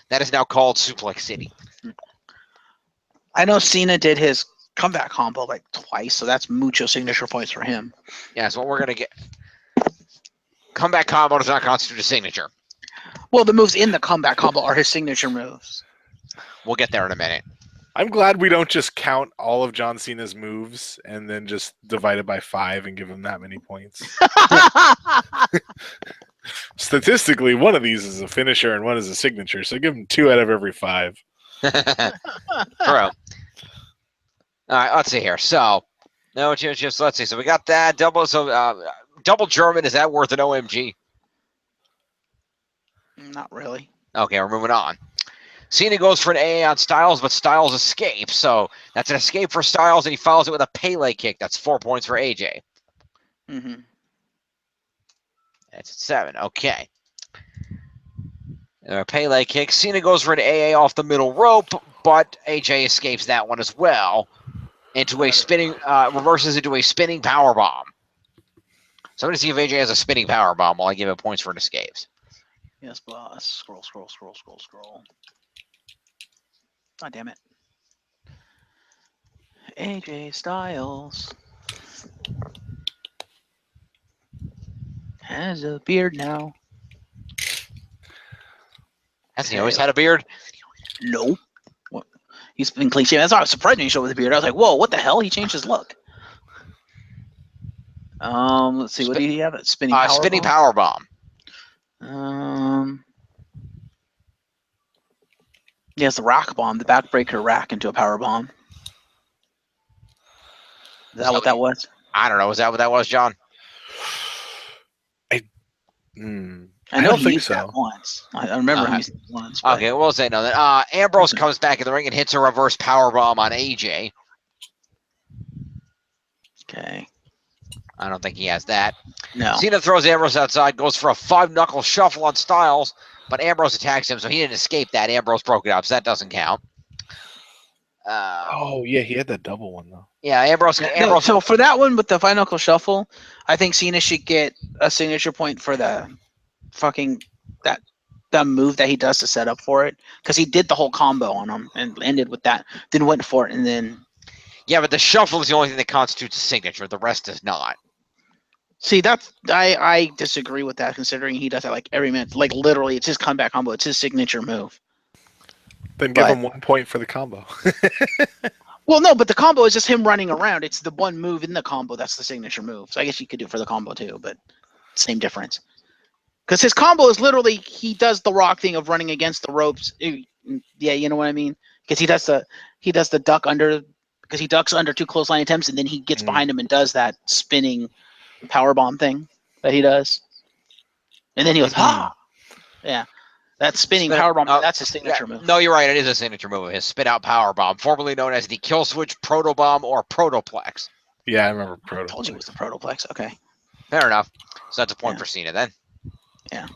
That is now called Suplex City. I know Cena did his comeback combo like twice, so that's mucho signature points for him. Yeah, so what we're going to get. Comeback combo does not constitute a signature. Well, the moves in the comeback combo are his signature moves. We'll get there in a minute. I'm glad we don't just count all of John Cena's moves and then just divide it by 5 and give him that many points. Statistically, one of these is a finisher and one is a signature, so give him 2 out of every 5. True. All right, let's see here. So, no, just let's see. So we got that double. So double German, is that worth an OMG? Not really. Okay, we're moving on. Cena goes for an AA on Styles, but Styles escapes. So that's an escape for Styles, and he follows it with a Pele kick. That's 4 points for AJ. Mm-hmm. That's 7. Okay. Pele kick. Cena goes for an AA off the middle rope, but AJ escapes that one as well. into a spinning, reverses into a spinning power bomb. So I'm going to see if AJ has a spinning power bomb while I give him points for escapes. Yes, boss. Scroll. God damn it. AJ Styles has a beard now. Hasn't he always had a beard? No. What? He's been clean shaven. That's why I was surprised when he showed with a beard. I was like, whoa, what the hell? He changed his look. Let's see. What do you have? A spinning power spinning bomb? power bomb. Yes, the rock bomb, the backbreaker rack into a power bomb. Is that what that was? I don't know. Is that what that was, John? I know don't he think used so. that once. I remember him using it once. Okay, we'll say no then. Ambrose comes back in the ring and hits a reverse power bomb on AJ. Okay. I don't think he has that. No. Cena throws Ambrose outside, goes for a 5-knuckle shuffle on Styles, but Ambrose attacks him, so he didn't escape that. Ambrose broke it up, so that doesn't count. Oh, yeah, he had that double one, though. Yeah, Ambrose. No, so for that one with the 5-knuckle shuffle, I think Cena should get a signature point for the fucking that move that he does to set up for it, because he did the whole combo on him and ended with that, then went for it, and then. Yeah, but the shuffle is the only thing that constitutes a signature. The rest does not. See, that's I disagree with that, considering he does that like every minute. Like literally, it's his comeback combo. It's his signature move. Then give him 1 point for the combo. Well, no, but the combo is just him running around. It's the one move in the combo that's the signature move. So I guess you could do it for the combo too, but same difference. Because his combo is literally he does the rock thing of running against the ropes. Yeah, you know what I mean? Because he does the duck under, because he ducks under 2 clothesline attempts, and then he gets behind him and does that spinning powerbomb thing that he does. And then he goes, ha! Yeah. That spinning powerbomb, that's his signature move. No, you're right. It is a signature move. His spin-out powerbomb, formerly known as the Kill Switch Protobomb or Protoplex. Yeah, I remember Protoplex. I told you it was the Protoplex. Okay. Fair enough. So that's a point for Cena then. Yeah.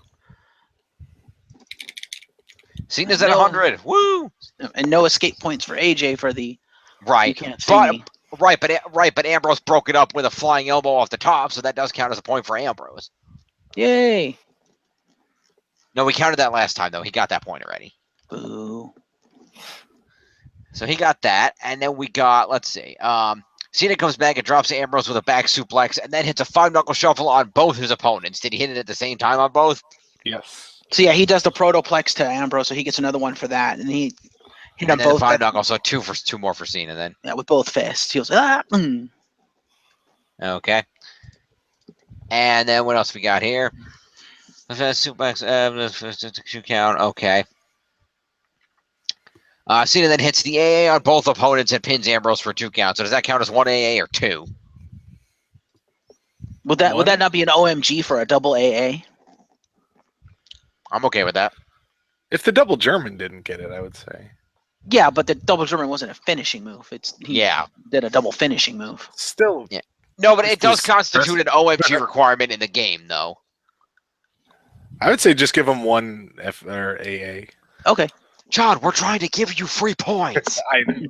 Cena's at 100. Woo! And no escape points for AJ for the right. You can't see me. But Ambrose broke it up with a flying elbow off the top, so that does count as a point for Ambrose. Yay! No, we counted that last time though. He got that point already. Boo. So he got that, and then we got, let's see. Cena comes back and drops Ambrose with a back suplex, and then hits a 5-knuckle shuffle on both his opponents. Did he hit it at the same time on both? Yes. So yeah, he does the Protoplex to Ambrose, so he gets another one for that, and he hit them both. 5-knuckle, so two more for Cena then. Yeah, with both fists. He goes, ah! Okay. And then what else we got here? Suplex, 2 count. Okay. Cena then hits the AA on both opponents and pins Ambrose for 2 counts. So does that count as 1 AA or 2? Would that not be an OMG for a double AA? I'm okay with that. If the double German didn't get it, I would say. Yeah, but the double German wasn't a finishing move. He did a double finishing move. Still. Yeah. No, but it does constitute an OMG requirement in the game, though. I would say just give him 1 F or AA. Okay. John, we're trying to give you free points. I know.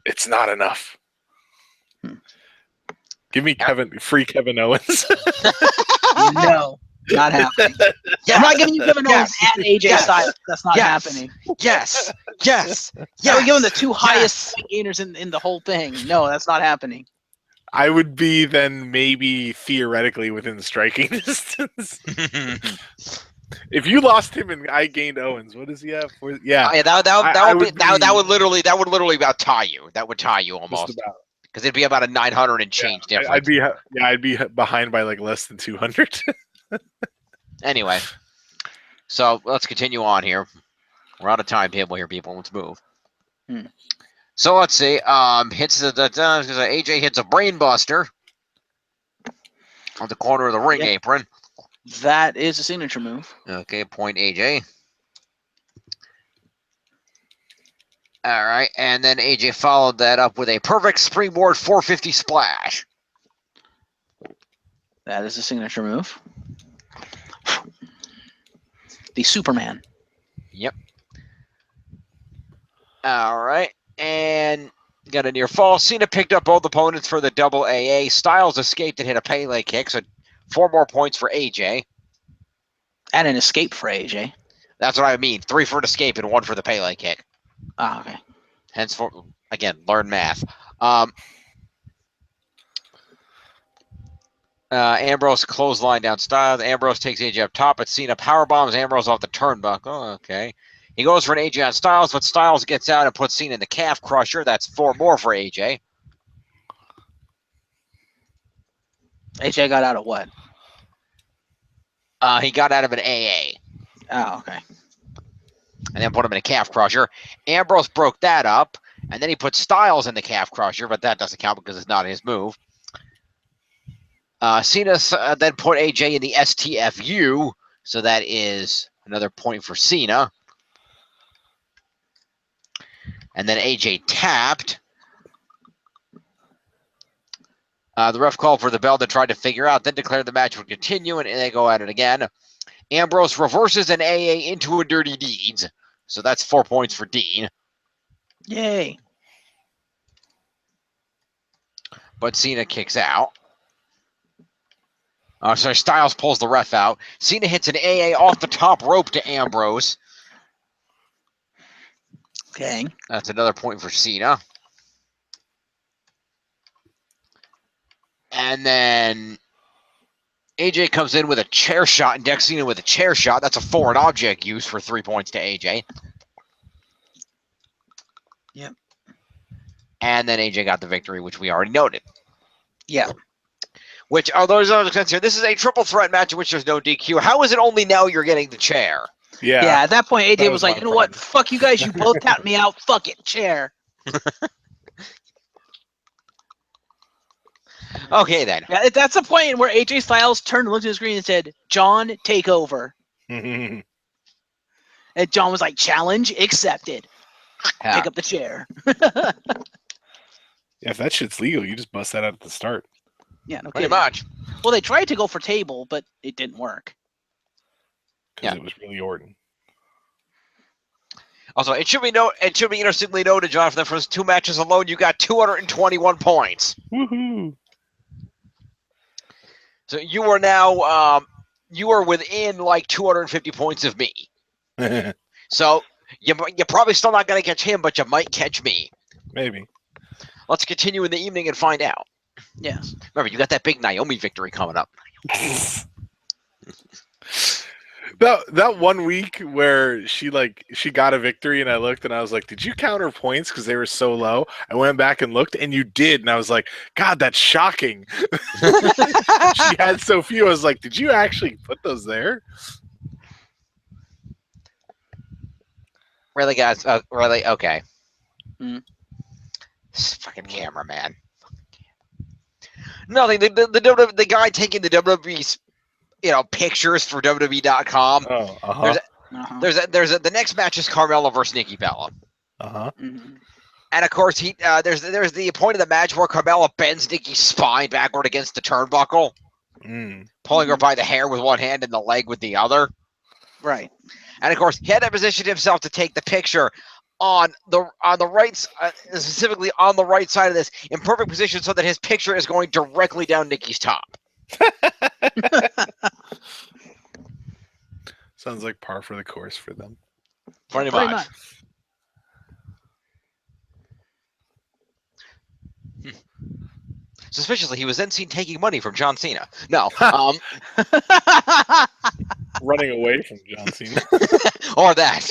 It's not enough. Give me free Kevin Owens. No, not happening. Yes. I'm not giving you Kevin Owens and AJ Styles. That's not happening. Yes. We're giving the 2 highest point gainers in the whole thing. No, that's not happening. I would be then maybe theoretically within striking distance. If you lost him and I gained Owens, what does he have? That would literally about tie you. That would tie you almost. Because it'd be about a 900 and change difference. I'd be behind by like less than 200. Anyway, so let's continue on here. We're on a timetable here, people. Let's move. So let's see. AJ hits a brain buster on the corner of the ring apron. That is a signature move. Okay, point AJ. All right, and then AJ followed that up with a perfect springboard 450 splash. That is a signature move. The Superman. Yep. All right, And got a near fall. Cena picked up both opponents for the double AA. Styles escaped and hit a Pele kick, so 4 more points for AJ. And an escape for AJ. That's what I mean. 3 for an escape and 1 for the Pele kick. Oh, okay. Henceforth, again, learn math. Ambrose clothesline down Styles. Ambrose takes AJ up top, but Cena powerbombs Ambrose off the turnbuckle. Oh, okay. He goes for an AJ on Styles, but Styles gets out and puts Cena in the calf crusher. That's 4 more for AJ. AJ got out of what? He got out of an AA. Oh, okay. And then put him in a calf crusher. Ambrose broke that up, and then he put Styles in the calf crusher, but that doesn't count because it's not his move. Cena then put AJ in the STFU, so that is another point for Cena. And then AJ tapped. The ref called for the bell to try to figure out, then declared the match would continue, and they go at it again. Ambrose reverses an AA into a Dirty Deeds, so that's 4 points for Dean. Yay. But Cena kicks out. Sorry, Styles pulls the ref out. Cena hits an AA off the top rope to Ambrose. Okay. That's another point for Cena. And then AJ comes in with a chair shot and decks Cena with a chair shot. That's a foreign object use for 3 points to AJ. Yep. And then AJ got the victory, which we already noted. Yeah. Which, although there's other sense here, this is a triple threat match in which there's no DQ. How is it only now you're getting the chair? Yeah. Yeah, at that point, AJ That was was like, my you know what? problem. Fuck you guys. You both tapped me out. Fuck it. Chair. Okay, then. Yeah, that's the point where AJ Styles turned and looked at the screen and said, John, take over. Yeah, And John was like, challenge accepted. Yeah. Pick up the chair. if that shit's legal, you just bust that out at the start. Yeah, no Pretty kidding. much. Well, they tried to go for table, but it didn't work. Because Yeah. it was really Orton. Also, it should be interestingly noted, John, for the first 2 matches alone, you got 221 points. Woohoo! So you are now you are within like 250 points of me. So you're probably still not going to catch him, but you might catch me. Maybe. Let's continue in the evening and find out. Yes. Remember, you got that big Naomi victory coming up. That 1 week where she got a victory and I looked and I was like, did you count her points because they were so low? I went back and looked and you did, and I was like, God, that's shocking. She had so few. I was like, did you actually put those there? Really, guys? Really? Okay. Mm. This fucking camera, man. Nothing. The guy taking the WWE's pictures for WWE.com. Oh, uh-huh. Uh-huh. The next match is Carmella versus Nikki Bella. Uh-huh. Mhm. And of course, there's the point of the match where Carmella bends Nikki's spine backward against the turnbuckle, pulling her by the hair with one hand and the leg with the other. Right. And of course, he had to position himself to take the picture on the right, specifically on the right side of this, in perfect position so that his picture is going directly down Nikki's top. Sounds like par for the course for them. Pretty much. Suspiciously, he was then seen taking money from John Cena. No, Running away from John Cena. or that.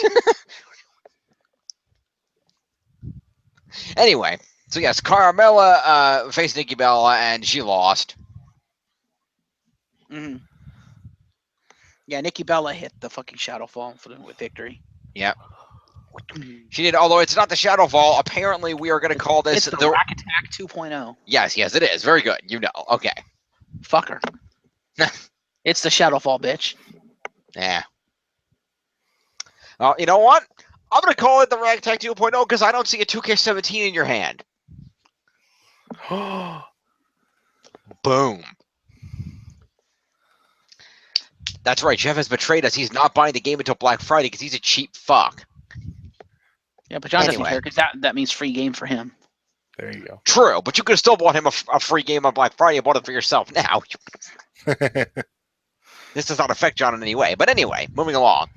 Anyway, so yes, Carmella faced Nikki Bella, and she lost. Mm-hmm. Yeah, Nikki Bella hit the fucking shadow fall for them with victory. Yep. She did, although it's not the shadow fall. Apparently, we are going to call this It's the Rack Attack 2.0. Yes, it is. Very good. Okay. Fuck her. It's the shadow fall, bitch. Yeah. Well, you know what? I'm going to call it the Rack Attack 2.0 because I don't see a 2K17 in your hand. Boom. That's right. Jeff has betrayed us. He's not buying the game until Black Friday because he's a cheap fuck. Yeah, but John doesn't Anyway. care because that means free game for him. There you go. True, but you could have still bought him a free game on Black Friday and bought it for yourself now. This does not affect John in any way. But anyway, moving along.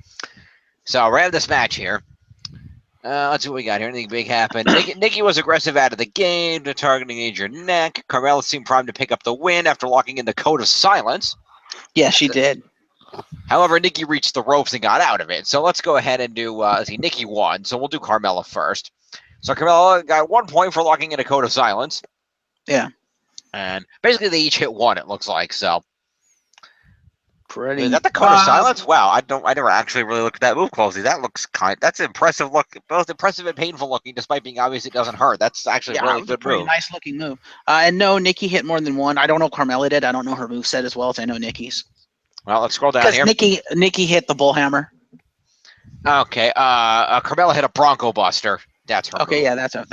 So we have this match here. Let's see what we got here. Anything big happened? Nikki was aggressive out of the game, targeting Adrian neck. Carmella seemed primed to pick up the win after locking in the code of silence. Yeah, she did. However, Nikki reached the ropes and got out of it. So let's go ahead and do, Nikki won. So we'll do Carmella first. So Carmella got 1 point for locking in a code of silence. Yeah. And basically they each hit one, it looks like. So Pretty. is that the code of silence? Wow, I never actually really looked at that move closely. That's impressive look, both impressive and painful looking, despite being obvious it doesn't hurt. That's actually a really good pretty move. nice looking move. And no, Nikki hit more than one. I don't know Carmella did. I don't know her moveset as well as I know Nikki's. Well, let's scroll down Because here. Nikki hit the bullhammer. Okay, Carmella hit a Bronco Buster. That's her Okay, move. yeah, that's not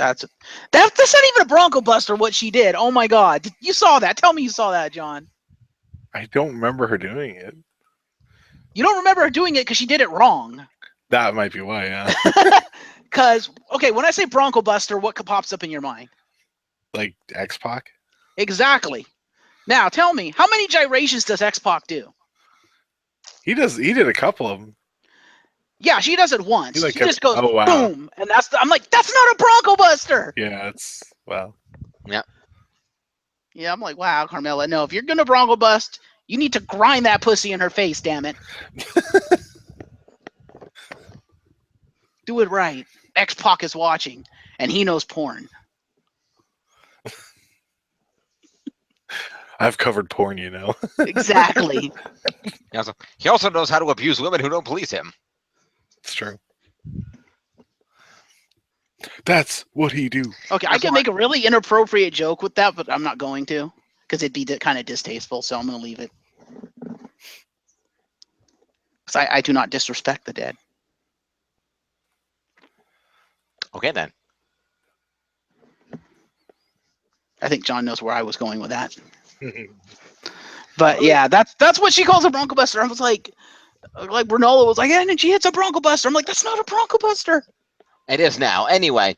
even a Bronco Buster. What she did. Oh my God, you saw that? Tell me you saw that, John. I don't remember her doing it. You don't remember her doing it because she did it wrong. That might be why, yeah. Because okay, when I say Bronco Buster, what pops up in your mind? Like X-Pac? Exactly. Now tell me, how many gyrations does X-Pac do? He did a couple of them. Yeah, she does it once. He, like, She just goes oh, wow. boom, and I'm like, that's not a Bronco Buster. Yeah, it's wow. Yeah, I'm like, wow, Carmella. No, if you're gonna Bronco Bust, you need to grind that pussy in her face. Damn it. Do it right. X-Pac is watching, and he knows porn. I've covered porn, you know. Exactly. He also knows how to abuse women who don't please him. It's true. That's what he do. Okay, I can make a really inappropriate joke with that, but I'm not going to because it'd be kind of distasteful, so I'm going to leave it. Because I do not disrespect the dead. Okay, then. I think John knows where I was going with that. But yeah, that's what she calls a Bronco Buster. I was like Ronaldo was like, and she hits a Bronco Buster. I'm like, that's not a Bronco Buster. It is now. Anyway,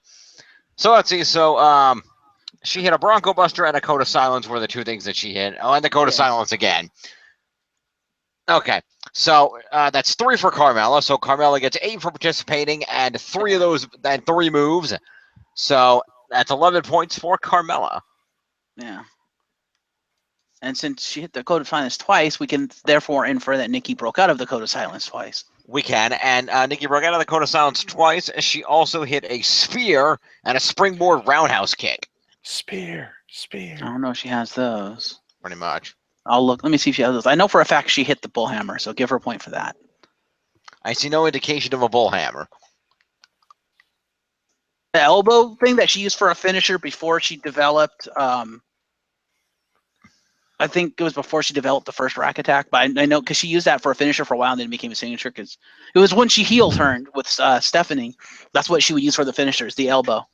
so let's see. So she hit a Bronco Buster and a code of silence were the two things that she hit. Oh, and the code of silence again. Okay, so that's 3 for Carmella. So Carmella gets 8 for participating and 3 of those and 3 moves. So that's 11 points for Carmella. Yeah. And since she hit the code of silence twice, we can therefore infer that Nikki broke out of the code of silence twice. We can, and Nikki broke out of the code of silence twice. She also hit a spear and a springboard roundhouse kick. Spear. I don't know if she has those. Pretty much. I'll look. Let me see if she has those. I know for a fact she hit the bullhammer, so give her a point for that. I see no indication of a bullhammer. The elbow thing that she used for a finisher before she developed, I think it was before she developed the first rack attack, but I know because she used that for a finisher for a while and then it became a signature because it was when she heel turned with Stephanie. That's what she would use for the finishers, the elbow.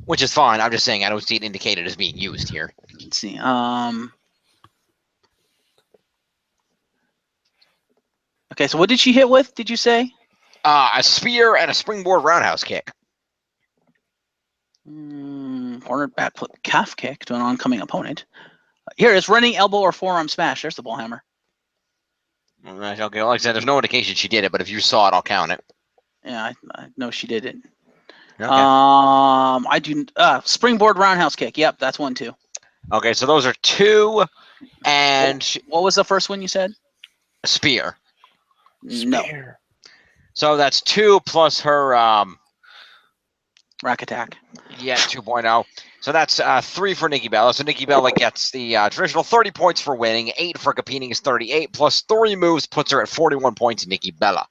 Which is fine. I'm just saying I don't see it indicated as being used here. Let's see. Okay, so what did she hit with, did you say? A spear and a springboard roundhouse kick. Corner back calf kick to an oncoming opponent. Here, it's running elbow or forearm smash. There's the bullhammer. Okay, like I said, there's no indication she did it, but if you saw it, I'll count it. Yeah, I know she did it. Okay. I do springboard roundhouse kick. Yep, that's 1 too. Okay, so those are 2, and what was the first one you said? a spear. No, So that's 2 plus her rack attack. Yeah, 2.0. So that's 3 for Nikki Bella. So Nikki Bella gets the traditional 30 points for winning. 8 for competing is 38. Plus 3 moves puts her at 41 points. Nikki Bella.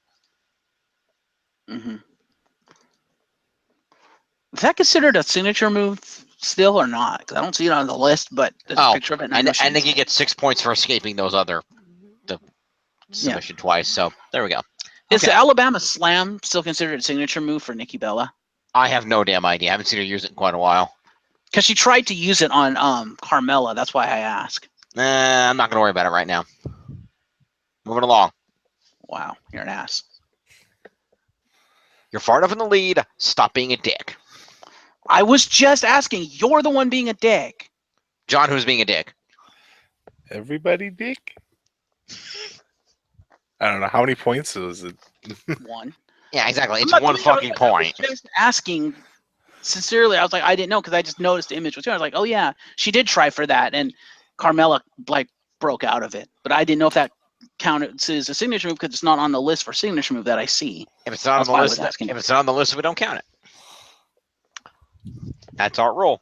Mm-hmm. Is that considered a signature move still or not? Because I don't see it on the list, but there's a picture of it. And Nikki gets 6 points for escaping those the submission twice. So there we go. Is the Alabama Slam still considered a signature move for Nikki Bella? I have no damn idea. I haven't seen her use it in quite a while. Because she tried to use it on Carmella. That's why I ask. I'm not going to worry about it right now. Moving along. Wow, you're an ass. You're far enough in the lead. Stop being a dick. I was just asking. You're the one being a dick. John, who's being a dick? Everybody dick? I don't know. How many points was it? 1. Yeah, exactly. It's I'm not one doing that. fucking point. I was just asking sincerely. I was like, I didn't know because I just noticed the image was here. I was like, oh yeah, she did try for that, and Carmella like broke out of it. But I didn't know if that counted as a signature move because it's not on the list for signature move that I see. If it's not on the list, if it's not on the list, we don't count it. That's our rule.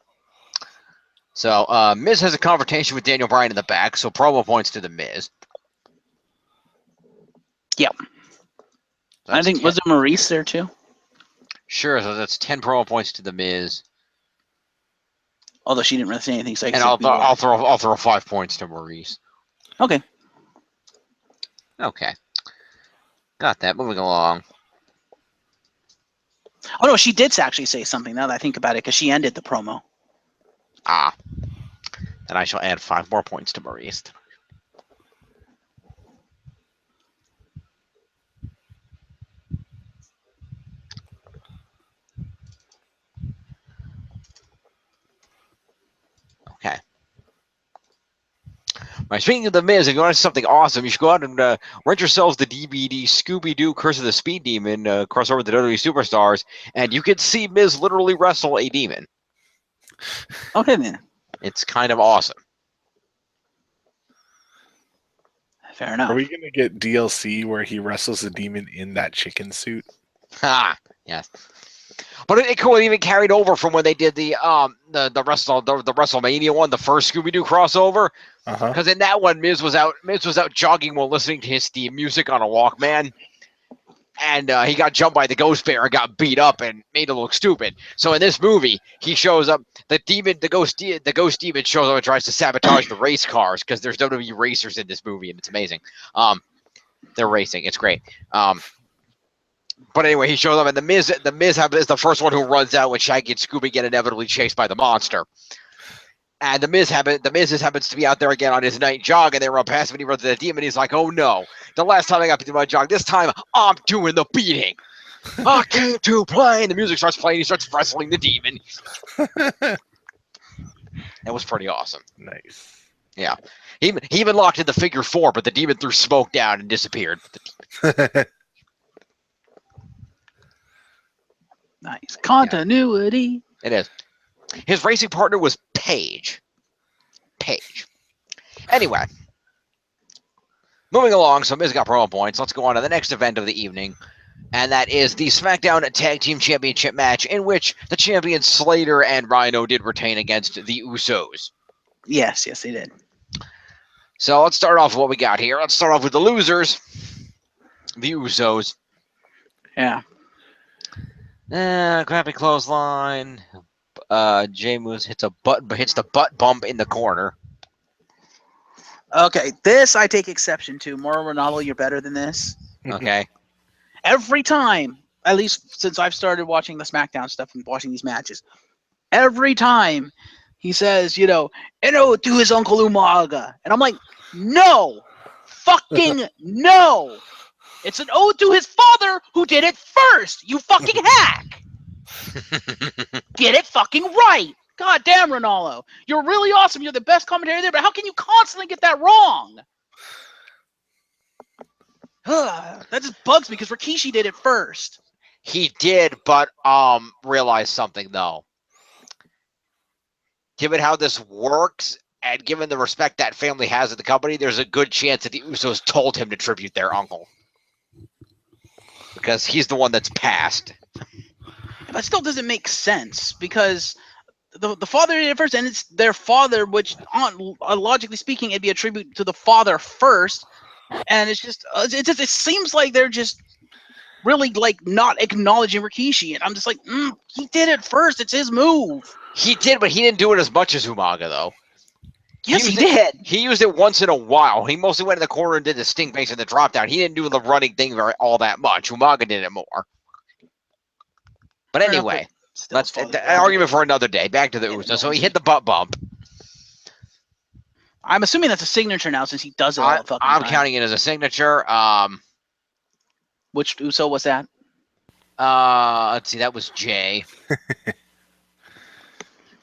So Miz has a confrontation with Daniel Bryan in the back, so promo points to the Miz. Yep. I think was it Maurice there too? Sure, so that's 10 promo points to the Miz. Although she didn't really say anything, so I and I'll throw 5 points to Maurice. Okay. Okay. Got that. Moving along. Oh no, she did actually say something now that I think about it because she ended the promo. Ah. And I shall add 5 more points to Maurice. Okay. Right, speaking of the Miz, if you want to see something awesome, you should go out and rent yourselves the DVD Scooby-Doo Curse of the Speed Demon crossover with the WWE Superstars, and you can see Miz literally wrestle a demon. Okay, then. It's kind of awesome. Fair enough. Are we going to get DLC where he wrestles a demon in that chicken suit? Ha! Yes. But it could have even carried over from when they did the WrestleMania one, the first Scooby-Doo crossover. Because in that one, Miz was out jogging while listening to his theme music on a Walkman, and he got jumped by the Ghost Bear and got beat up and made to look stupid. So in this movie, he shows up. The Ghost Demon shows up and tries to sabotage the race cars because there's WWE racers in this movie, and it's amazing. They're racing. It's great. But anyway, he shows up, and the Miz is the first one who runs out when Shaggy and Scooby get inevitably chased by the monster. And the Miz happens to be out there again on his night jog, and they run past him, and he runs to the demon. He's like, "Oh no! The last time I got to do my jog, this time I'm doing the beating. I came to play." And the music starts playing. He starts wrestling the demon. That was pretty awesome. Nice. Yeah, he even locked in the figure 4, but the demon threw smoke down and disappeared. Nice continuity. Yeah. It is. His racing partner was Paige. Anyway, moving along. So Miz got promo points. Let's go on to the next event of the evening, and that is the SmackDown Tag Team Championship match, in which the champions Slater and Rhino did retain against the Usos. Yes, they did. So let's start off with what we got here. Let's start off with the losers, the Usos. Yeah. Crappy clothesline. Jey Moose hits the butt bump in the corner. Okay, this I take exception to. Mauro Ranallo, you're better than this. Okay. Every time, at least since I've started watching the SmackDown stuff and watching these matches, every time he says, to his Uncle Umaga. And I'm like, no! Fucking no! It's an ode to his father who did it first, you fucking hack! Get it fucking right! God damn, Ronaldo. You're really awesome. You're the best commentator there, but how can you constantly get that wrong? That just bugs me because Rikishi did it first. He did, but realize something, though. Given how this works, and given the respect that family has at the company, there's a good chance that the Usos told him to tribute their uncle. Because he's the one that's passed. But it still doesn't make sense because the father did it first, and it's their father, which logically speaking, it'd be a tribute to the father first. And it's just it seems like they're just really like not acknowledging Rikishi, and I'm just like, he did it first. It's his move. He did, but he didn't do it as much as Umaga, though. Yes, he did. He used it once in a while. He mostly went in the corner and did the sting face and the drop down. He didn't do the running thing all that much. Umaga did it more. But anyway, let's an argument for another day. Back to the Usos. So he hit the butt bump. I'm assuming that's a signature now since he does it all the fucking I'm time. counting it as a signature. Which Uso was that? Let's see. That was Jay.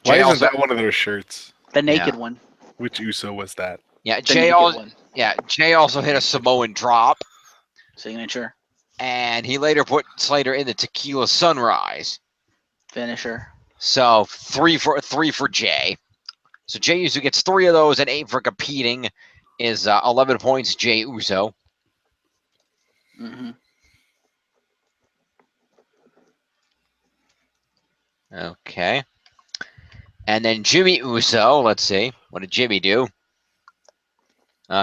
Why isn't also, that one of their shirts? The naked one. Which Uso was that? Yeah, The Jay naked also. one. Yeah, Jay also hit a Samoan drop, Signature. and he later put Slater in the Tequila Sunrise. Finisher. So 3 for Jay. So Jay Uso gets 3 of those, and 8 for competing is 11 points. Jay Uso. Mm-hmm. Okay. And then Jimmy Uso. Let's see. What did Jimmy do?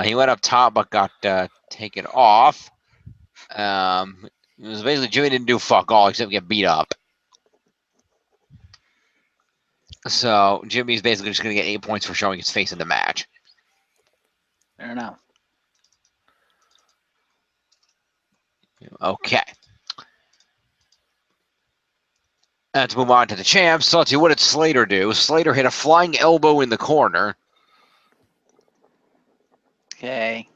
He went up top, but got taken off. It was basically Jimmy didn't do fuck all except get beat up. So Jimmy's basically just going to get 8 points for showing his face in the match. Fair enough. Okay. Let's move on to the champs. So let's see, what did Slater do? Slater hit a flying elbow in the corner. Okay.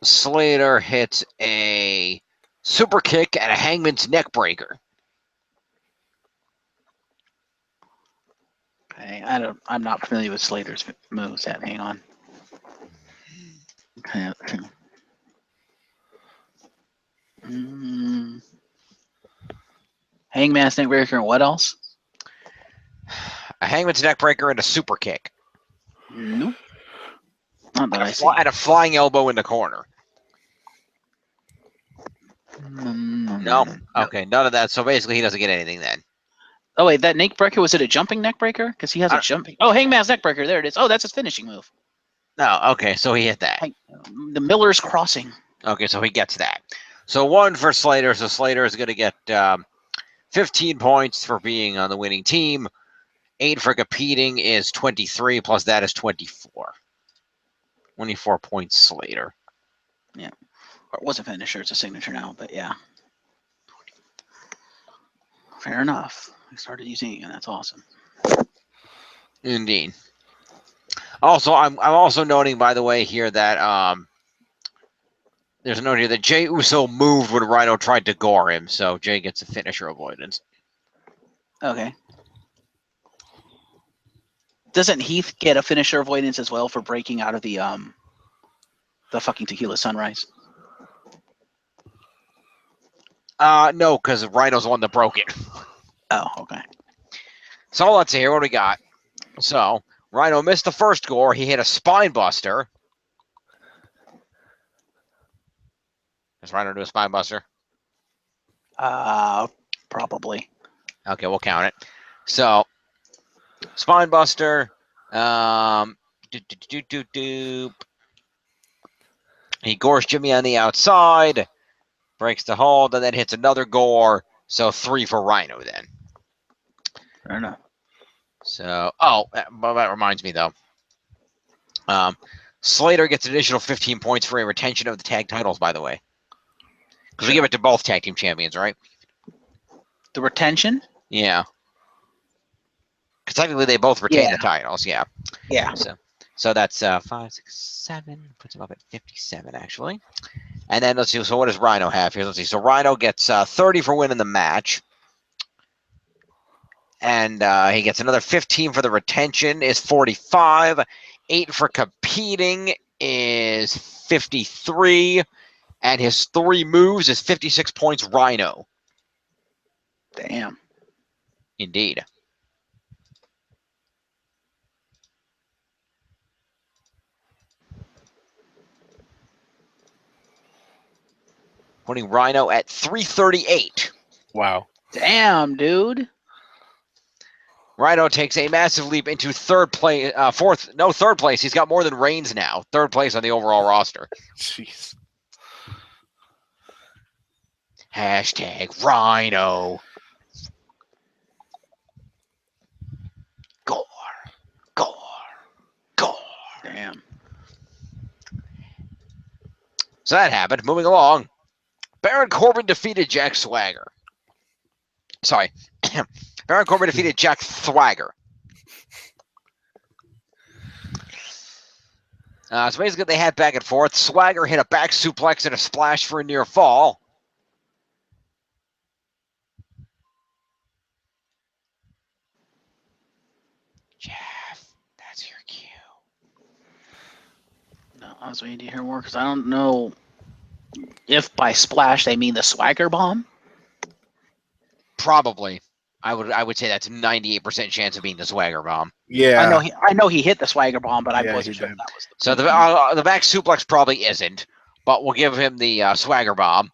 Slater hits a super kick and a hangman's neck breaker. Okay. I'm not familiar with Slater's moves. Hang on. Okay. Hangman's neck breaker and what else? A hangman's neck breaker and a super kick. Nope. Not that I see. And a flying elbow in the corner. No. Okay, none of that. So basically, he doesn't get anything then. Oh wait, that neck breaker, was it a jumping neck breaker? Because he has a jumping. Oh, Hangman's neck breaker. There it is. Oh, that's his finishing move. No. Okay, so he hit that. The Miller's Crossing. Okay, so he gets that. So 1 for Slater. So Slater is going to get 15 points for being on the winning team. 8 for competing is 23. Plus that is 24. 24 points, Slater. Yeah. Or it was a finisher. It's a signature now, but yeah. Fair enough. I started using it again. That's awesome. Indeed. Also, I'm also noting, by the way, here that there's a note here that Jay Uso moved when Rhino tried to gore him, so Jay gets a finisher avoidance. Okay. Doesn't Heath get a finisher avoidance as well for breaking out of the fucking Tequila Sunrise? No, because Rhino's the one that broke it. Oh, okay. So let's see here. What do we got? So Rhino missed the first gore. He hit a spine buster. Does Rhino do a spine buster? Probably. Okay, we'll count it. So spine buster. He gores Jimmy on the outside, breaks the hold, and then hits another gore. So 3 for Rhino then. Fair enough. So, that reminds me though. Slater gets an additional 15 points for a retention of the tag titles, by the way. Because we give it to both tag team champions, right? The retention? Yeah. Because technically they both retain the titles, yeah. Yeah. So that's 5, 6, 7. Puts him up at 57, actually. And then let's see. So what does Rhino have here? Let's see. So Rhino gets 30 for winning the match. And he gets another 15 for the retention, is 45. 8 for competing is 53. And his 3 moves is 56 points Rhino. Damn. Indeed. Putting Rhino at 338. Wow. Damn, dude. Rhino takes a massive leap into third place. Third place. He's got more than Reigns now. Third place on the overall roster. Jeez. Hashtag Rhino. Gore. Gore. Gore. Damn. So that happened. Moving along. Baron Corbin defeated Jack Swagger. Sorry. Baron Corbin defeated Jack Swagger. So basically, they had back and forth. Swagger hit a back suplex and a splash for a near fall. Jeff, that's your cue. No, I was waiting to hear more because I don't know if by splash they mean the Swagger bomb. Probably. I would say that's a 98% chance of being the Swagger bomb. Yeah. I know he hit the Swagger bomb, but I Yeah, wasn't he sure did. if that was the. So the back suplex probably isn't, but we'll give him the Swagger bomb.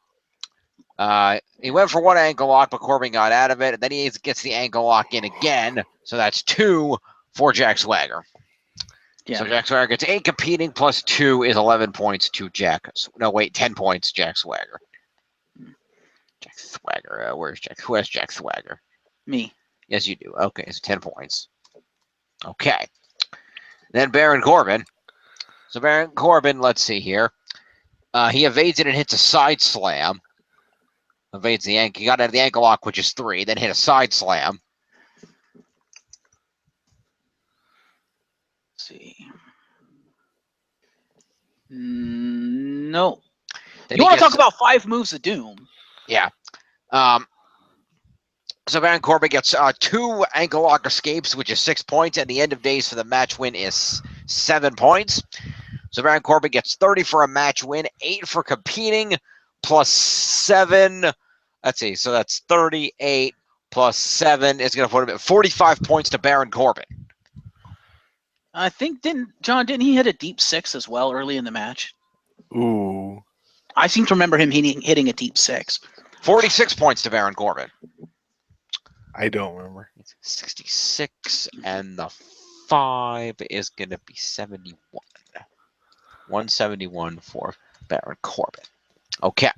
He went for one ankle lock, but Corbin got out of it. And then he gets the ankle lock in again. So that's 2 for Jack Swagger. Yeah. So Jack Swagger gets 8 competing plus 2 is 11 points to Jack. No, wait, 10 points, Jack Swagger. Jack Swagger. Where's Jack? Who has Jack Swagger? Me. Yes, you do. Okay, so 10 points. Okay. Then Baron Corbin. So Baron Corbin, let's see here. He evades it and hits a side slam. Evades the ankle. He got out of the ankle lock, which is 3. Then hit a side slam. Let's see. No. Then You want to gets, talk about 5 moves of doom? Yeah. So Baron Corbin gets 2 ankle lock escapes, which is 6 points, and the end of days for the match win is 7 points. So Baron Corbin gets 30 for a match win, 8 for competing, plus 7. Let's see. So that's 38 plus 7 is going to put him at 45 points to Baron Corbin. I think didn't he hit a deep 6 as well early in the match? Ooh. I seem to remember him hitting a deep 6. 46 points to Baron Corbin. I don't remember. 66, and the 5 is going to be 71. 171 for Baron Corbin. Okay.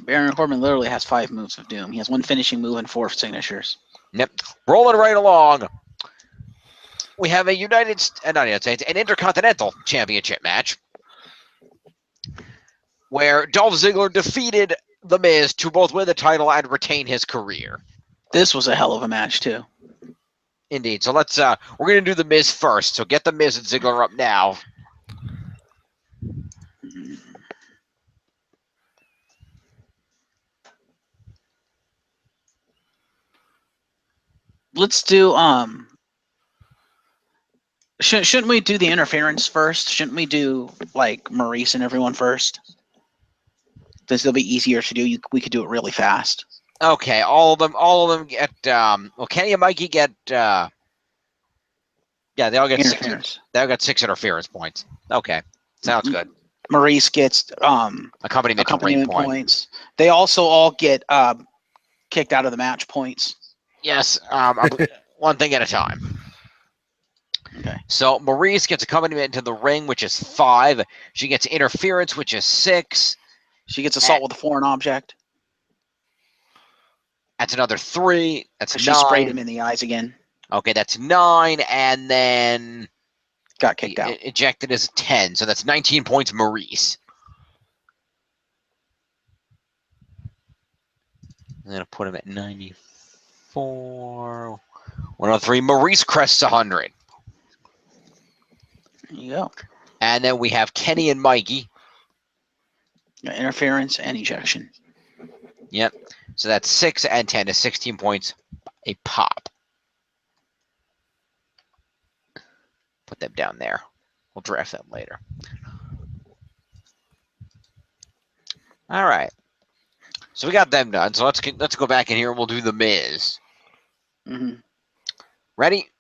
Baron Corbin literally has 5 moves of doom. He has 1 finishing move and 4 signatures. Yep. Rolling right along. We have a an Intercontinental Championship match where Dolph Ziggler defeated The Miz to both win the title and retain his career. This was a hell of a match too. Indeed. So let's we're gonna do The Miz first. So get The Miz and Ziggler up now. Let's do shouldn't we do the interference first? Shouldn't we do like Maurice and everyone first? This will be easier to do. We could do it really fast. Okay, all of them get well, Kenny and Mikey get yeah, they all get Interference. 6. They all got 6 interference points. Okay. Sounds good. Maurice gets Accompaniment to ring points. They also all get kicked out of the match points. Yes, one thing at a time. Okay. So Maurice gets accompaniment to the ring, which is 5. She gets interference, which is 6. She gets assault with a foreign object. That's another 3. That's 9. She sprayed him in the eyes again. Okay, that's 9, and then got kicked out. Ejected is 10, so that's 19 points, Maurice. I'm gonna put him at 94. 103. Maurice crests 100. There you go. And then we have Kenny and Mikey. Interference and ejection. Yep. So that's 6 and 10 is 16 points a pop. Put them down there. We'll draft them later. All right. So we got them done. So let's go back in here and we'll do The Miz. Mm-hmm. Ready?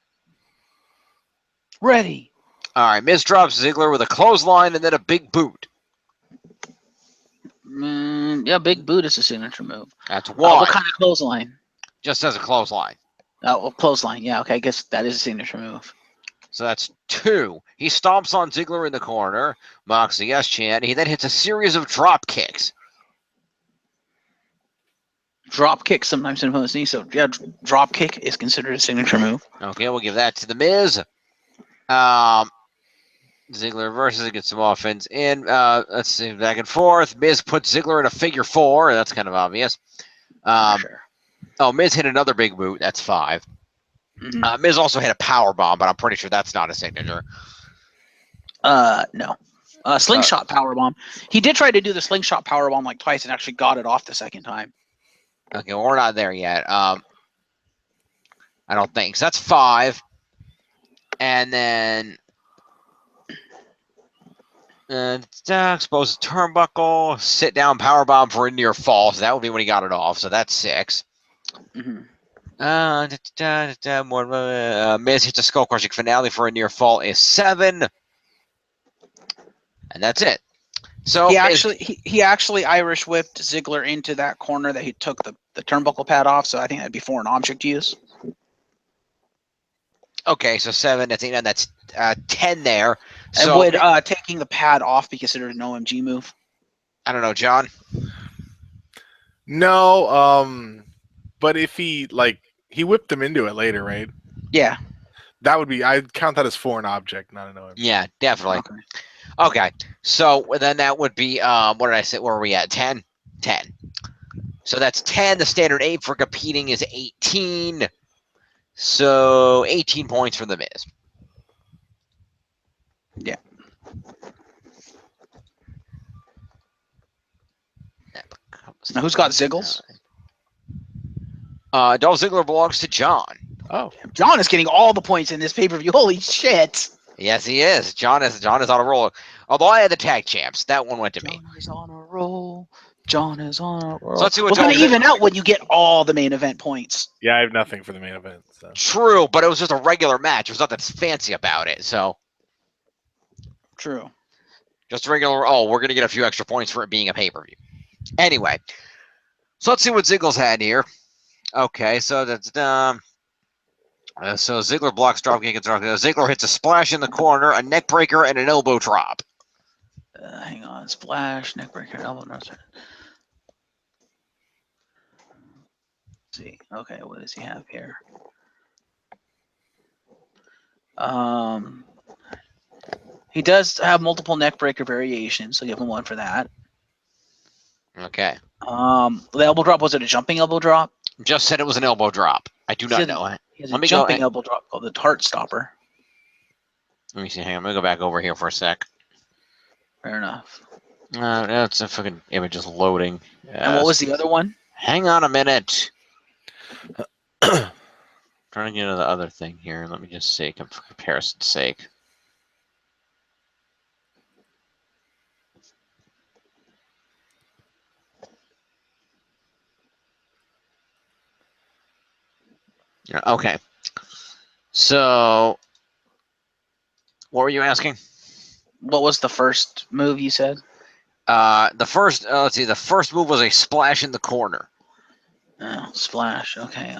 Ready. All right. Miz drops Ziggler with a clothesline and then a big boot. Yeah, big boot is a signature move. That's 1. What kind of clothesline? Just as a clothesline. Oh, well, clothesline. Yeah, okay. I guess that is a signature move. So that's 2. He stomps on Ziggler in the corner, mocks the yes chant. He then hits a series of drop kicks. Drop kick sometimes in opponent's knee. So yeah, drop kick is considered a signature move. Okay, we'll give that to The Miz. Ziggler reverses it, gets some offense in. Let's see, back and forth. Miz puts Ziggler in a figure 4. That's kind of obvious. Sure. Oh, Miz hit another big boot. That's 5. Mm-hmm. Miz also hit a power bomb, but I'm pretty sure that's not a signature. No. Slingshot powerbomb. He did try to do the slingshot powerbomb like twice and actually got it off the second time. Okay, well, we're not there yet. I don't think so. That's 5, and then expose the turnbuckle, sit down powerbomb for a near fall. So that would be when he got it off. So that's 6. Mm-hmm. Miz hits a skull crushing finale for a near fall is 7, and that's it. So he actually Irish whipped Ziggler into that corner that he took the turnbuckle pad off. So I think that'd be for an object use. Okay, so 7. That's 10 there. And so would taking the pad off be considered an OMG move? I don't know, John. No, but if he whipped him into it later, right? Yeah. That would be, I'd count that as foreign object, not an OMG. Yeah, definitely. Okay. So then that would be what did I say? Where are we at? 10? 10. So that's 10. The standard 8 for competing is 18. So 18 points for the Miz. Yeah. Now who's got Ziggles? Dolph Ziggler belongs to John. Oh, John is getting all the points in this pay-per-view. Holy shit. Yes, he is. John is on a roll. Although I had the tag champs, that one went to me. John is on a roll. John is on a roll. So let's see what We're going to even out when you get all the main event points. yeah, I have nothing for the main event. So. True, but it was just a regular match. There's nothing fancy about it. So True. just a regular. Oh, we're gonna get a few extra points for it being a pay-per-view. Anyway, so let's see what Ziggles had here. Okay, so that's so Ziggler blocks dropkick and drop. Ziggler hits a splash in the corner, a neck breaker, and an elbow drop. Hang on, splash, neck breaker, elbow drop. Let's see. Okay, what does he have here? He does have multiple neck breaker variations, so give him 1 for that. Okay. The elbow drop, was it a jumping elbow drop? Just said it was an elbow drop. I do not know. He has a jumping elbow drop called the Heart Stopper. Let me see. Hang on. I'm going to go back over here for a sec. Fair enough. That's a fucking image is loading. And what was the other one? Hang on a minute. Trying to get to the other thing here. Let me just see, for comparison's sake. Yeah, okay. So, what were you asking? What was the first move you said? The first, let's see, the first move was a splash in the corner. Oh, splash. Okay.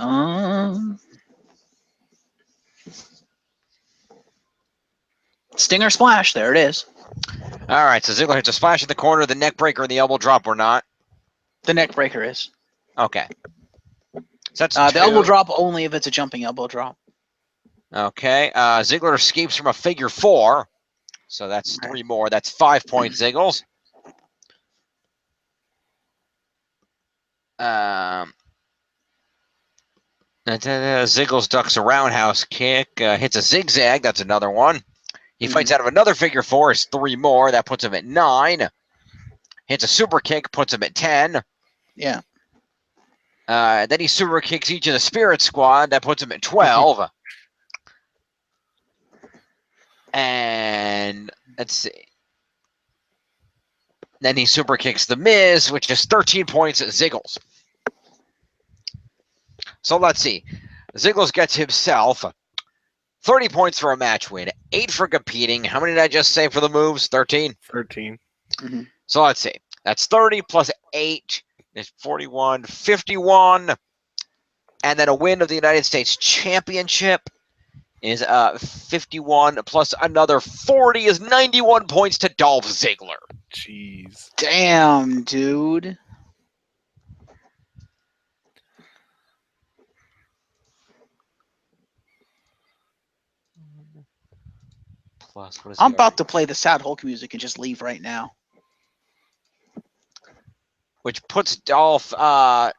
Stinger splash. There it is. All right. So Ziggler hits a splash in the corner. The neck breaker and the elbow drop were not. The neck breaker is. Okay. So that's the elbow drop only if it's a jumping elbow drop. Okay. Ziggler escapes from a figure 4. So that's 3 more. That's 5 points, Ziggles. Ziggles ducks a roundhouse kick, hits a zigzag. That's another one. He fights out of another figure 4. It's 3 more. That puts him at 9. Hits a super kick, puts him at 10. Yeah. Then he super kicks each of the Spirit Squad. That puts him at 12. And let's see. Then he super kicks the Miz, which is 13 points at Ziggles. So let's see. Ziggles gets himself 30 points for a match win, 8 for competing. How many did I just say for the moves? 13? 13. Mm-hmm. So let's see. That's 30 plus 8 is 41, 51. And then a win of the United States Championship is 51 plus another 40 is 91 points to Dolph Ziggler. Jeez. Damn, dude. Plus, what is I'm about to play the Sad Hulk music and just leave right now. Which puts Dolph grand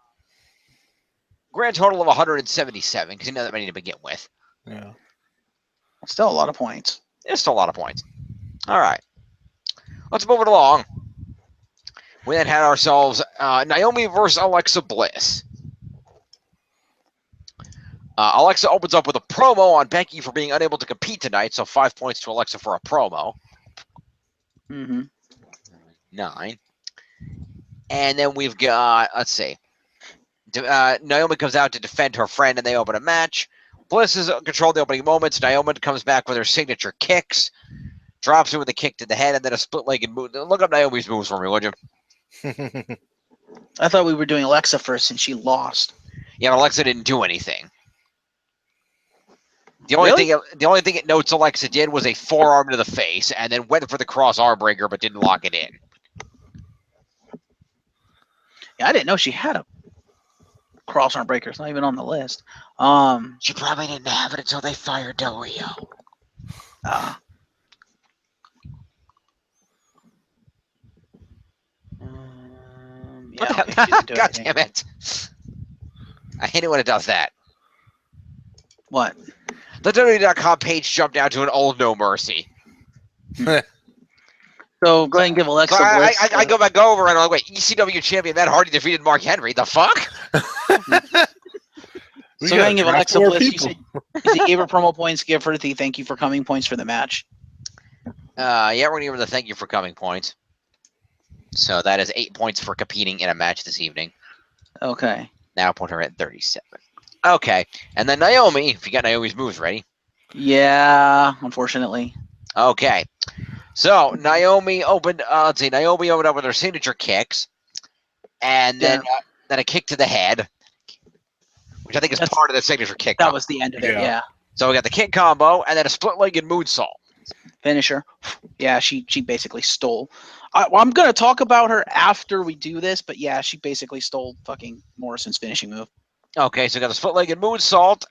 total of 177 because he didn't have that many to begin with. Yeah. Still a lot of points. It's still a lot of points. All right. Let's move it along. We then had ourselves Naomi versus Alexa Bliss. Alexa opens up with a promo on Becky for being unable to compete tonight, so 5 points to Alexa for a promo. Mm-hmm. 9. And then we've got, let's see. Naomi comes out to defend her friend, and they open a match. Bliss has controlled the opening moments. Naomi comes back with her signature kicks, drops her with a kick to the head, and then a split-legged move. Look up Naomi's moves for me, would you? I thought we were doing Alexa first, and she lost. Yeah, but Alexa didn't do anything. The only thing it notes Alexa did was a forearm to the face, and then went for the cross arm breaker, but didn't lock it in. Yeah, I didn't know she had a cross arm breaker. It's not even on the list. She probably didn't have it until they fired Del Rio. Yeah, okay, she didn't do God anything. damn it. I hate it when it does that. What? The WWE.com page jumped down to an old No Mercy. So go ahead and give Alexa So Bliss. I go back over and I'm like, wait, ECW champion Matt Hardy defeated Mark Henry. The fuck? So go ahead and give Alexa Bliss. You said gave her promo points, give her the thank you for coming points for the match. Yeah, we're going to give her the thank you for coming points. So that is 8 points for competing in a match this evening. Okay. Now put her at 37. Okay. And then Naomi, if you got Naomi's moves ready. Yeah, unfortunately. Okay. So Naomi opened up with her signature kicks. And then a kick to the head, which I think is part of the signature kick. That was the end of it, yeah. So we got the kick combo and then a split-legged moonsault. Finisher. Yeah, she basically stole. I'm going to talk about her after we do this, but yeah, she basically stole fucking Morrison's finishing move. Okay, so we got the split-legged moonsault.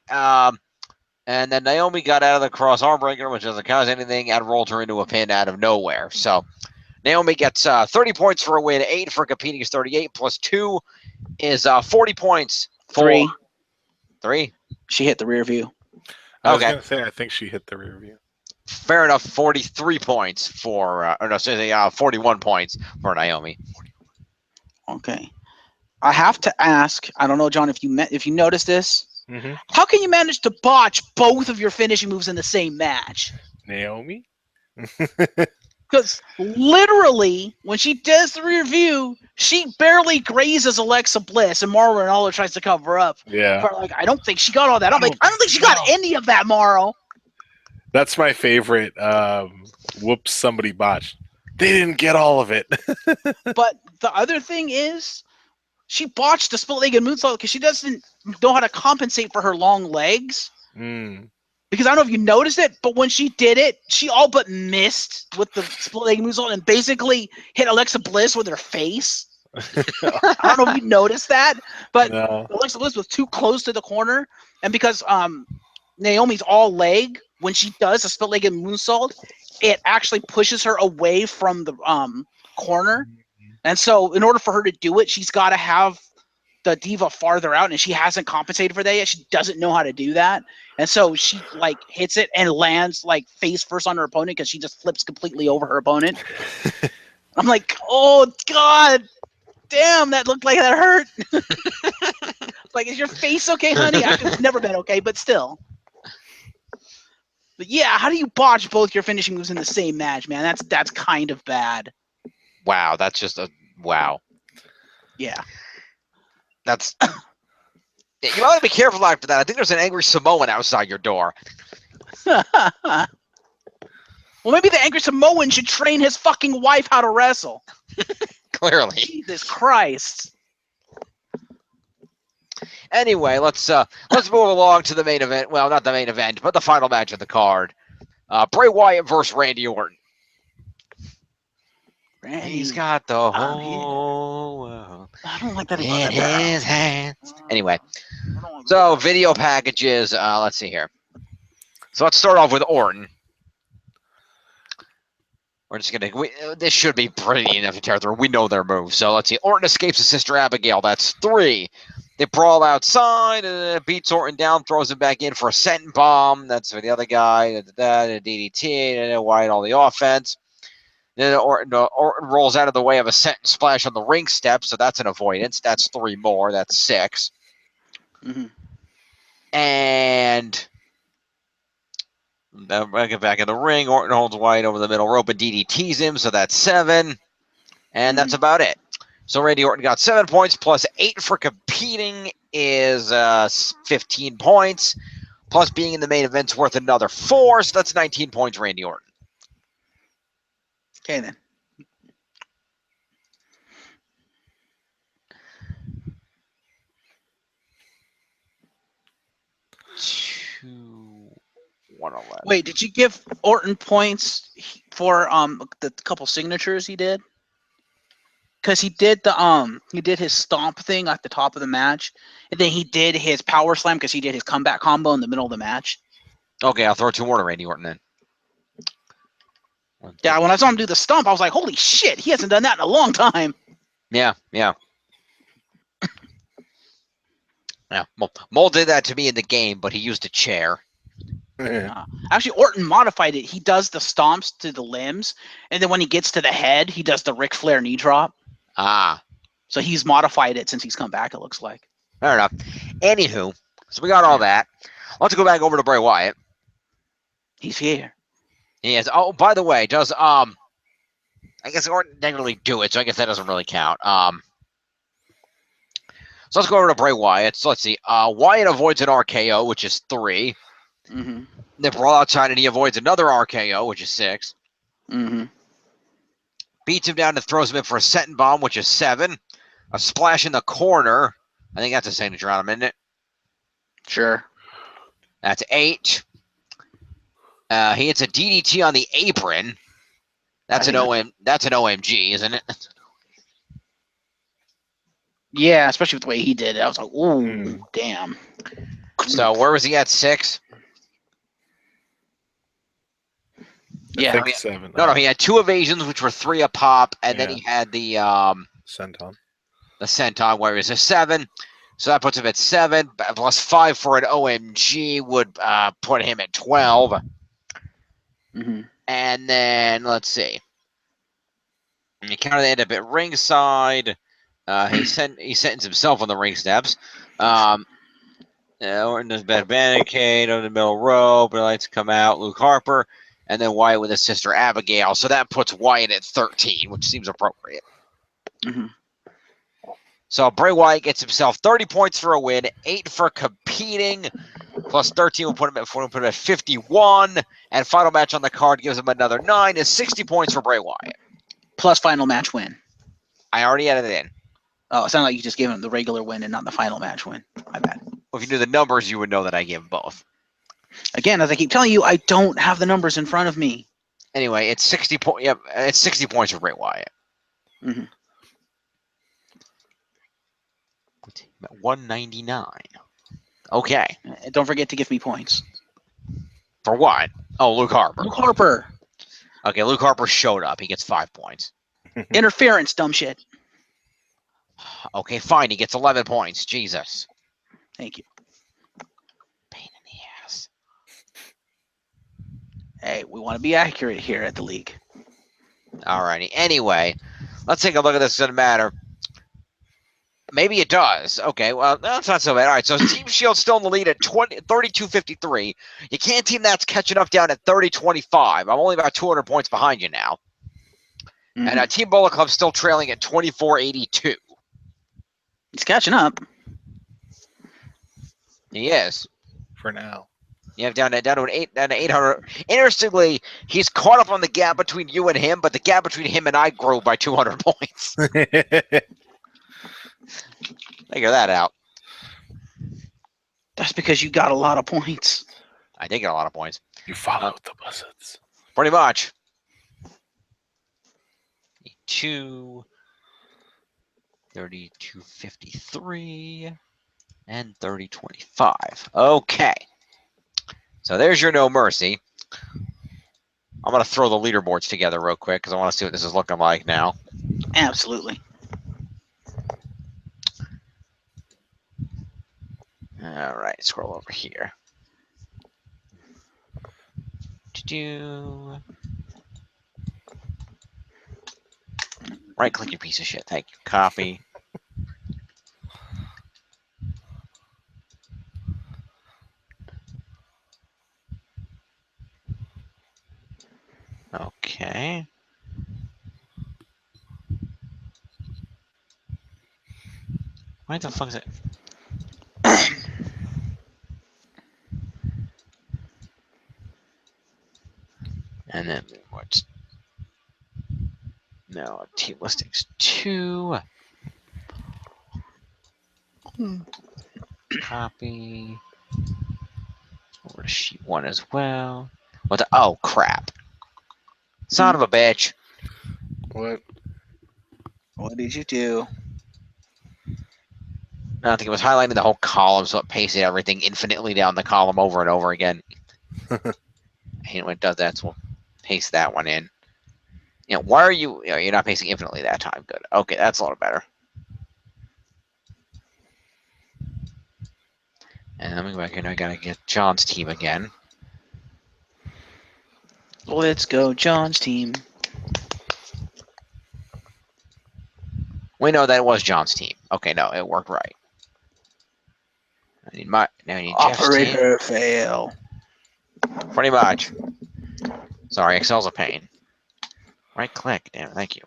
And then Naomi got out of the cross arm breaker, which doesn't cause anything, and rolled her into a pin out of nowhere. So Naomi gets 30 points for a win, 8 for competing is 38, plus 2 is 40 points for 3. She hit the rear view. I was going to say, I think she hit the rear view. Fair enough, 43 points for, 41 points for Naomi. Okay. I have to ask, I don't know, John, if you noticed this, how can you manage to botch both of your finishing moves in the same match? Naomi? Because literally, when she does the rear view, she barely grazes Alexa Bliss, and Mauro Ranallo tries to cover up. Yeah. But like, I don't think she got all that. I'm like, I don't think she got any of that, Mauro. That's my favorite. Whoops, somebody botched. They didn't get all of it. But the other thing is, she botched the split-legged moonsault because she doesn't know how to compensate for her long legs. Because I don't know if you noticed it, but when she did it, she all but missed with the split-legged moonsault and basically hit Alexa Bliss with her face. I don't know if you noticed that, but Alexa Bliss was too close to the corner, and because Naomi's all leg, when she does a split-legged moonsault, it actually pushes her away from the corner. And so in order for her to do it, she's got to have the diva farther out, and she hasn't compensated for that yet. She doesn't know how to do that. And so she like hits it and lands like face first on her opponent because she just flips completely over her opponent. I'm like, oh God, damn, that looked like that hurt. Like, is your face okay, honey? Actually, it's never been okay, but still. But yeah, how do you botch both your finishing moves in the same match, man? That's kind of bad. Wow, that's just a wow. Yeah. That's you want to be careful after that. I think there's an angry Samoan outside your door. Well, maybe the angry Samoan should train his fucking wife how to wrestle. Clearly. Jesus Christ. Anyway, let's move along to the main event. Well, not the main event, but the final match of the card. Bray Wyatt versus Randy Orton. He's got the whole world I don't like that in his hands. Anyway, so video packages. Let's see here. So let's start off with Orton. We're just gonna. This should be pretty enough to tear through. We know their moves. So let's see. Orton escapes his sister Abigail. That's 3. They brawl outside, beats Orton down, throws him back in for a senton bomb. That's for the other guy. The DDT, Wyatt all the offense. Then Orton rolls out of the way of a sentence splash on the ring steps, so that's an avoidance. That's 3 more. That's 6. Mm-hmm. And then I get back in the ring. Orton holds Wyatt over the middle rope and DDTs him, so that's 7. And that's about it. So Randy Orton got 7 points plus 8 for competing is 15 points. Plus being in the main event's worth another 4, so that's 19 points, Randy Orton. Okay, then. Two, 111. Wait, did you give Orton points for the couple signatures he did? Because he did his stomp thing at the top of the match, and then he did his power slam because he did his comeback combo in the middle of the match. Okay, I'll throw 2 more to Randy Orton then. Yeah, when I saw him do the stomp, I was like, "Holy shit, he hasn't done that in a long time." Yeah. Yeah, Mole did that to me in the game, but he used a chair. Actually, Orton modified it. He does the stomps to the limbs, and then when he gets to the head, he does the Ric Flair knee drop. Ah. So he's modified it since he's come back, it looks like. Fair enough. Anywho, so we got all that. Let's go back over to Bray Wyatt. He's here. He is. Oh, by the way, does I guess Orton didn't really do it, so I guess that doesn't really count. So let's go over to Bray Wyatt. So let's see. Wyatt avoids an RKO, which is 3. Mm-hmm. They brawl outside, and he avoids another RKO, which is 6. Mm-hmm. Beats him down and throws him in for a senton bomb, which is 7. A splash in the corner. I think that's a signature on him, isn't it? Sure. That's 8. He hits a DDT on the apron. That's an OMG, isn't it? Yeah, especially with the way he did it. I was like, ooh, damn. So where was he at? 6? Yeah. I think 7. No, he had 2 evasions, which were 3 a pop, and then he had the senton. The senton, where he was a 7. So that puts him at 7. Plus 5 for an OMG would put him at 12. Mm-hmm. And then let's see. He kind of ended up at ringside. He sentenced himself on the ring steps. Orton does bad barricade on the middle rope. The lights come out. Luke Harper, and then Wyatt with his sister Abigail. So that puts Wyatt at 13, which seems appropriate. Mm-hmm. So Bray Wyatt gets himself 30 points for a win, 8 for competing, plus 13 will put him at 51. And final match on the card gives him another 9, is 60 points for Bray Wyatt. Plus final match win. I already added it in. Oh, it sounded like you just gave him the regular win and not the final match win. My bad. Well, if you knew the numbers, you would know that I gave both. Again, as I keep telling you, I don't have the numbers in front of me. Anyway, it's 60 points. Yep, it's 60 points for Bray Wyatt. Mm-hmm. 199. Okay. And don't forget to give me points. For what? Oh, Luke Harper. Luke Harper. Okay, Luke Harper showed up. He gets 5 points. Interference, dumb shit. Okay, fine. He gets 11 points. Jesus. Thank you. Pain in the ass. Hey, we want to be accurate here at the league. Alrighty. Anyway, let's take a look at this. Doesn't matter. Maybe it does. Okay, well, that's not so bad. All right, so Team Shield's still in the lead at 32-53. You can't team that's catching up down at 30-25. I'm only about 200 points behind you now. Mm-hmm. And Team Bullet Club's still trailing at 24-82. He's catching up. He is. For now. You have down to 800. Interestingly, he's caught up on the gap between you and him, but the gap between him and I grew by 200 points. Figure that out. That's because you got a lot of points. I did get a lot of points. You followed the buzzards. Pretty much. 2, 32-53, and 30-25. Okay. So there's your No Mercy. I'm going to throw the leaderboards together real quick because I want to see what this is looking like now. Absolutely. All right, scroll over here. Right click, you piece of shit. Thank you. Copy. Okay. Why the fuck is it? And then what's no team listings 2. Copy. Over to sheet 1 as well. What the? Oh crap! Son of a bitch! What? What did you do? I don't think it was highlighting the whole column, so it pasted everything infinitely down the column over and over again. I hate when it does that, so we'll paste that one in. You know, why are you? You're not pasting infinitely that time. Good. Okay, that's a lot better. And let me go back here. Now I gotta get John's team again. Let's go, John's team. We know that it was John's team. Okay, no, it worked right. I need Jeff's team. Operator fail. Pretty much. Sorry, Excel's a pain. Right click. Damn it, thank you.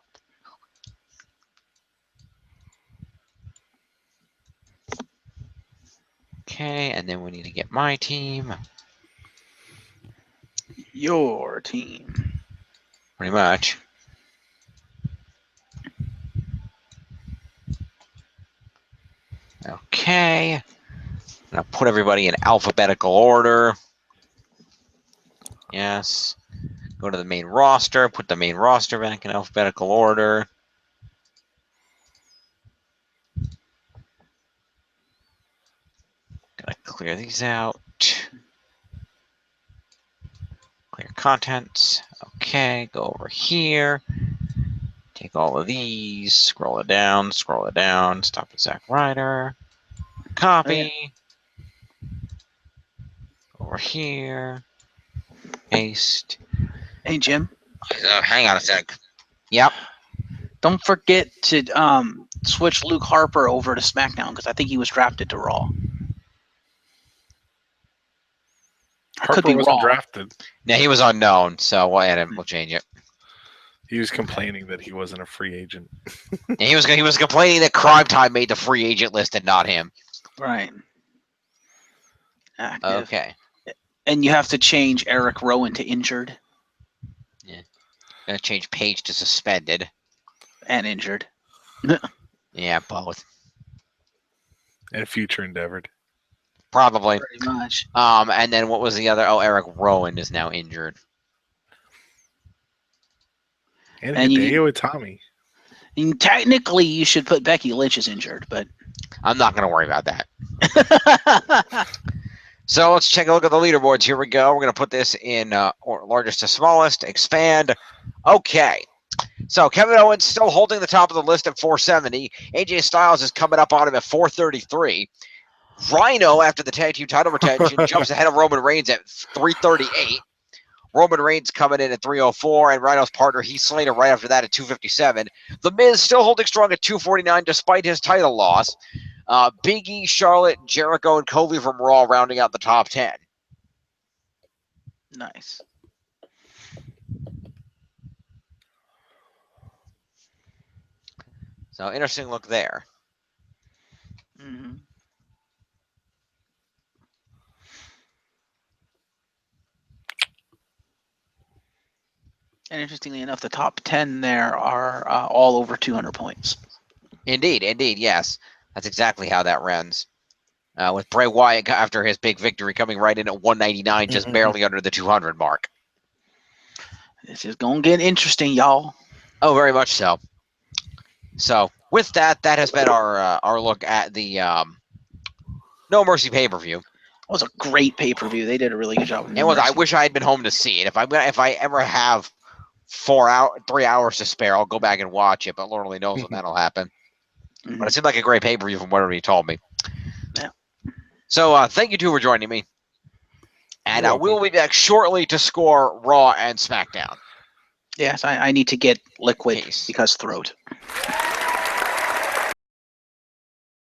Okay, and then we need to get my team. Your team. Pretty much. Okay. Now put everybody in alphabetical order. Yes. Go to the main roster. Put the main roster back in alphabetical order. Gotta clear these out. Clear contents. Okay, go over here. Take all of these. Scroll it down. Scroll it down. Stop at Zack Ryder. Copy. Oh, Over here. Paste. Hey, Jim. Hang on a sec. Yep. Don't forget to switch Luke Harper over to SmackDown because I think he was drafted to Raw. Harper be wasn't wrong. drafted. Yeah, he was unknown, so we'll add him. We'll change it. He was complaining that he wasn't a free agent. And he was complaining that Crime Time made the free agent list and not him. Right. Active. Okay. And you have to change Eric Rowan to injured. Yeah. Gonna change Page to suspended. And injured. Yeah, both. And future endeavored. Probably. Pretty much. And then what was the other? Oh, Eric Rowan is now injured. And And Hideo Itami. And technically, you should put Becky Lynch as injured, but I'm not gonna worry about that. So let's take a look at the leaderboards. Here we go. We're going to put this in largest to smallest, expand. Okay. So Kevin Owens still holding the top of the list at 470. AJ Styles is coming up on him at 433. Rhino, after the tag team title retention, jumps ahead of Roman Reigns at 338. Roman Reigns coming in at 304, and Rhino's partner Heath Slater right after that at 257. The Miz still holding strong at 249 despite his title loss. Big E, Charlotte, Jericho, and Kofi from Raw rounding out the top 10. Nice. So interesting look there. Mm-hmm. And interestingly enough, the top 10 there are all over 200 points. Indeed, yes. That's exactly how that runs. With Bray Wyatt after his big victory coming right in at 199, just barely under the 200 mark. This is going to get interesting, y'all. Oh, very much so. So with that, that has been our look at the No Mercy pay-per-view. It was a great pay-per-view. They did a really good job. It was. I wish I had been home to see it. If I ever have 3 hours to spare, I'll go back and watch it. But Lord only knows when that'll happen. Mm-hmm. But it seemed like a great pay-per-view from whatever you told me. Yeah. So thank you two for joining me. And we'll be back shortly to score Raw and SmackDown. Yes, I need to get liquid Peace. because throat. Bye.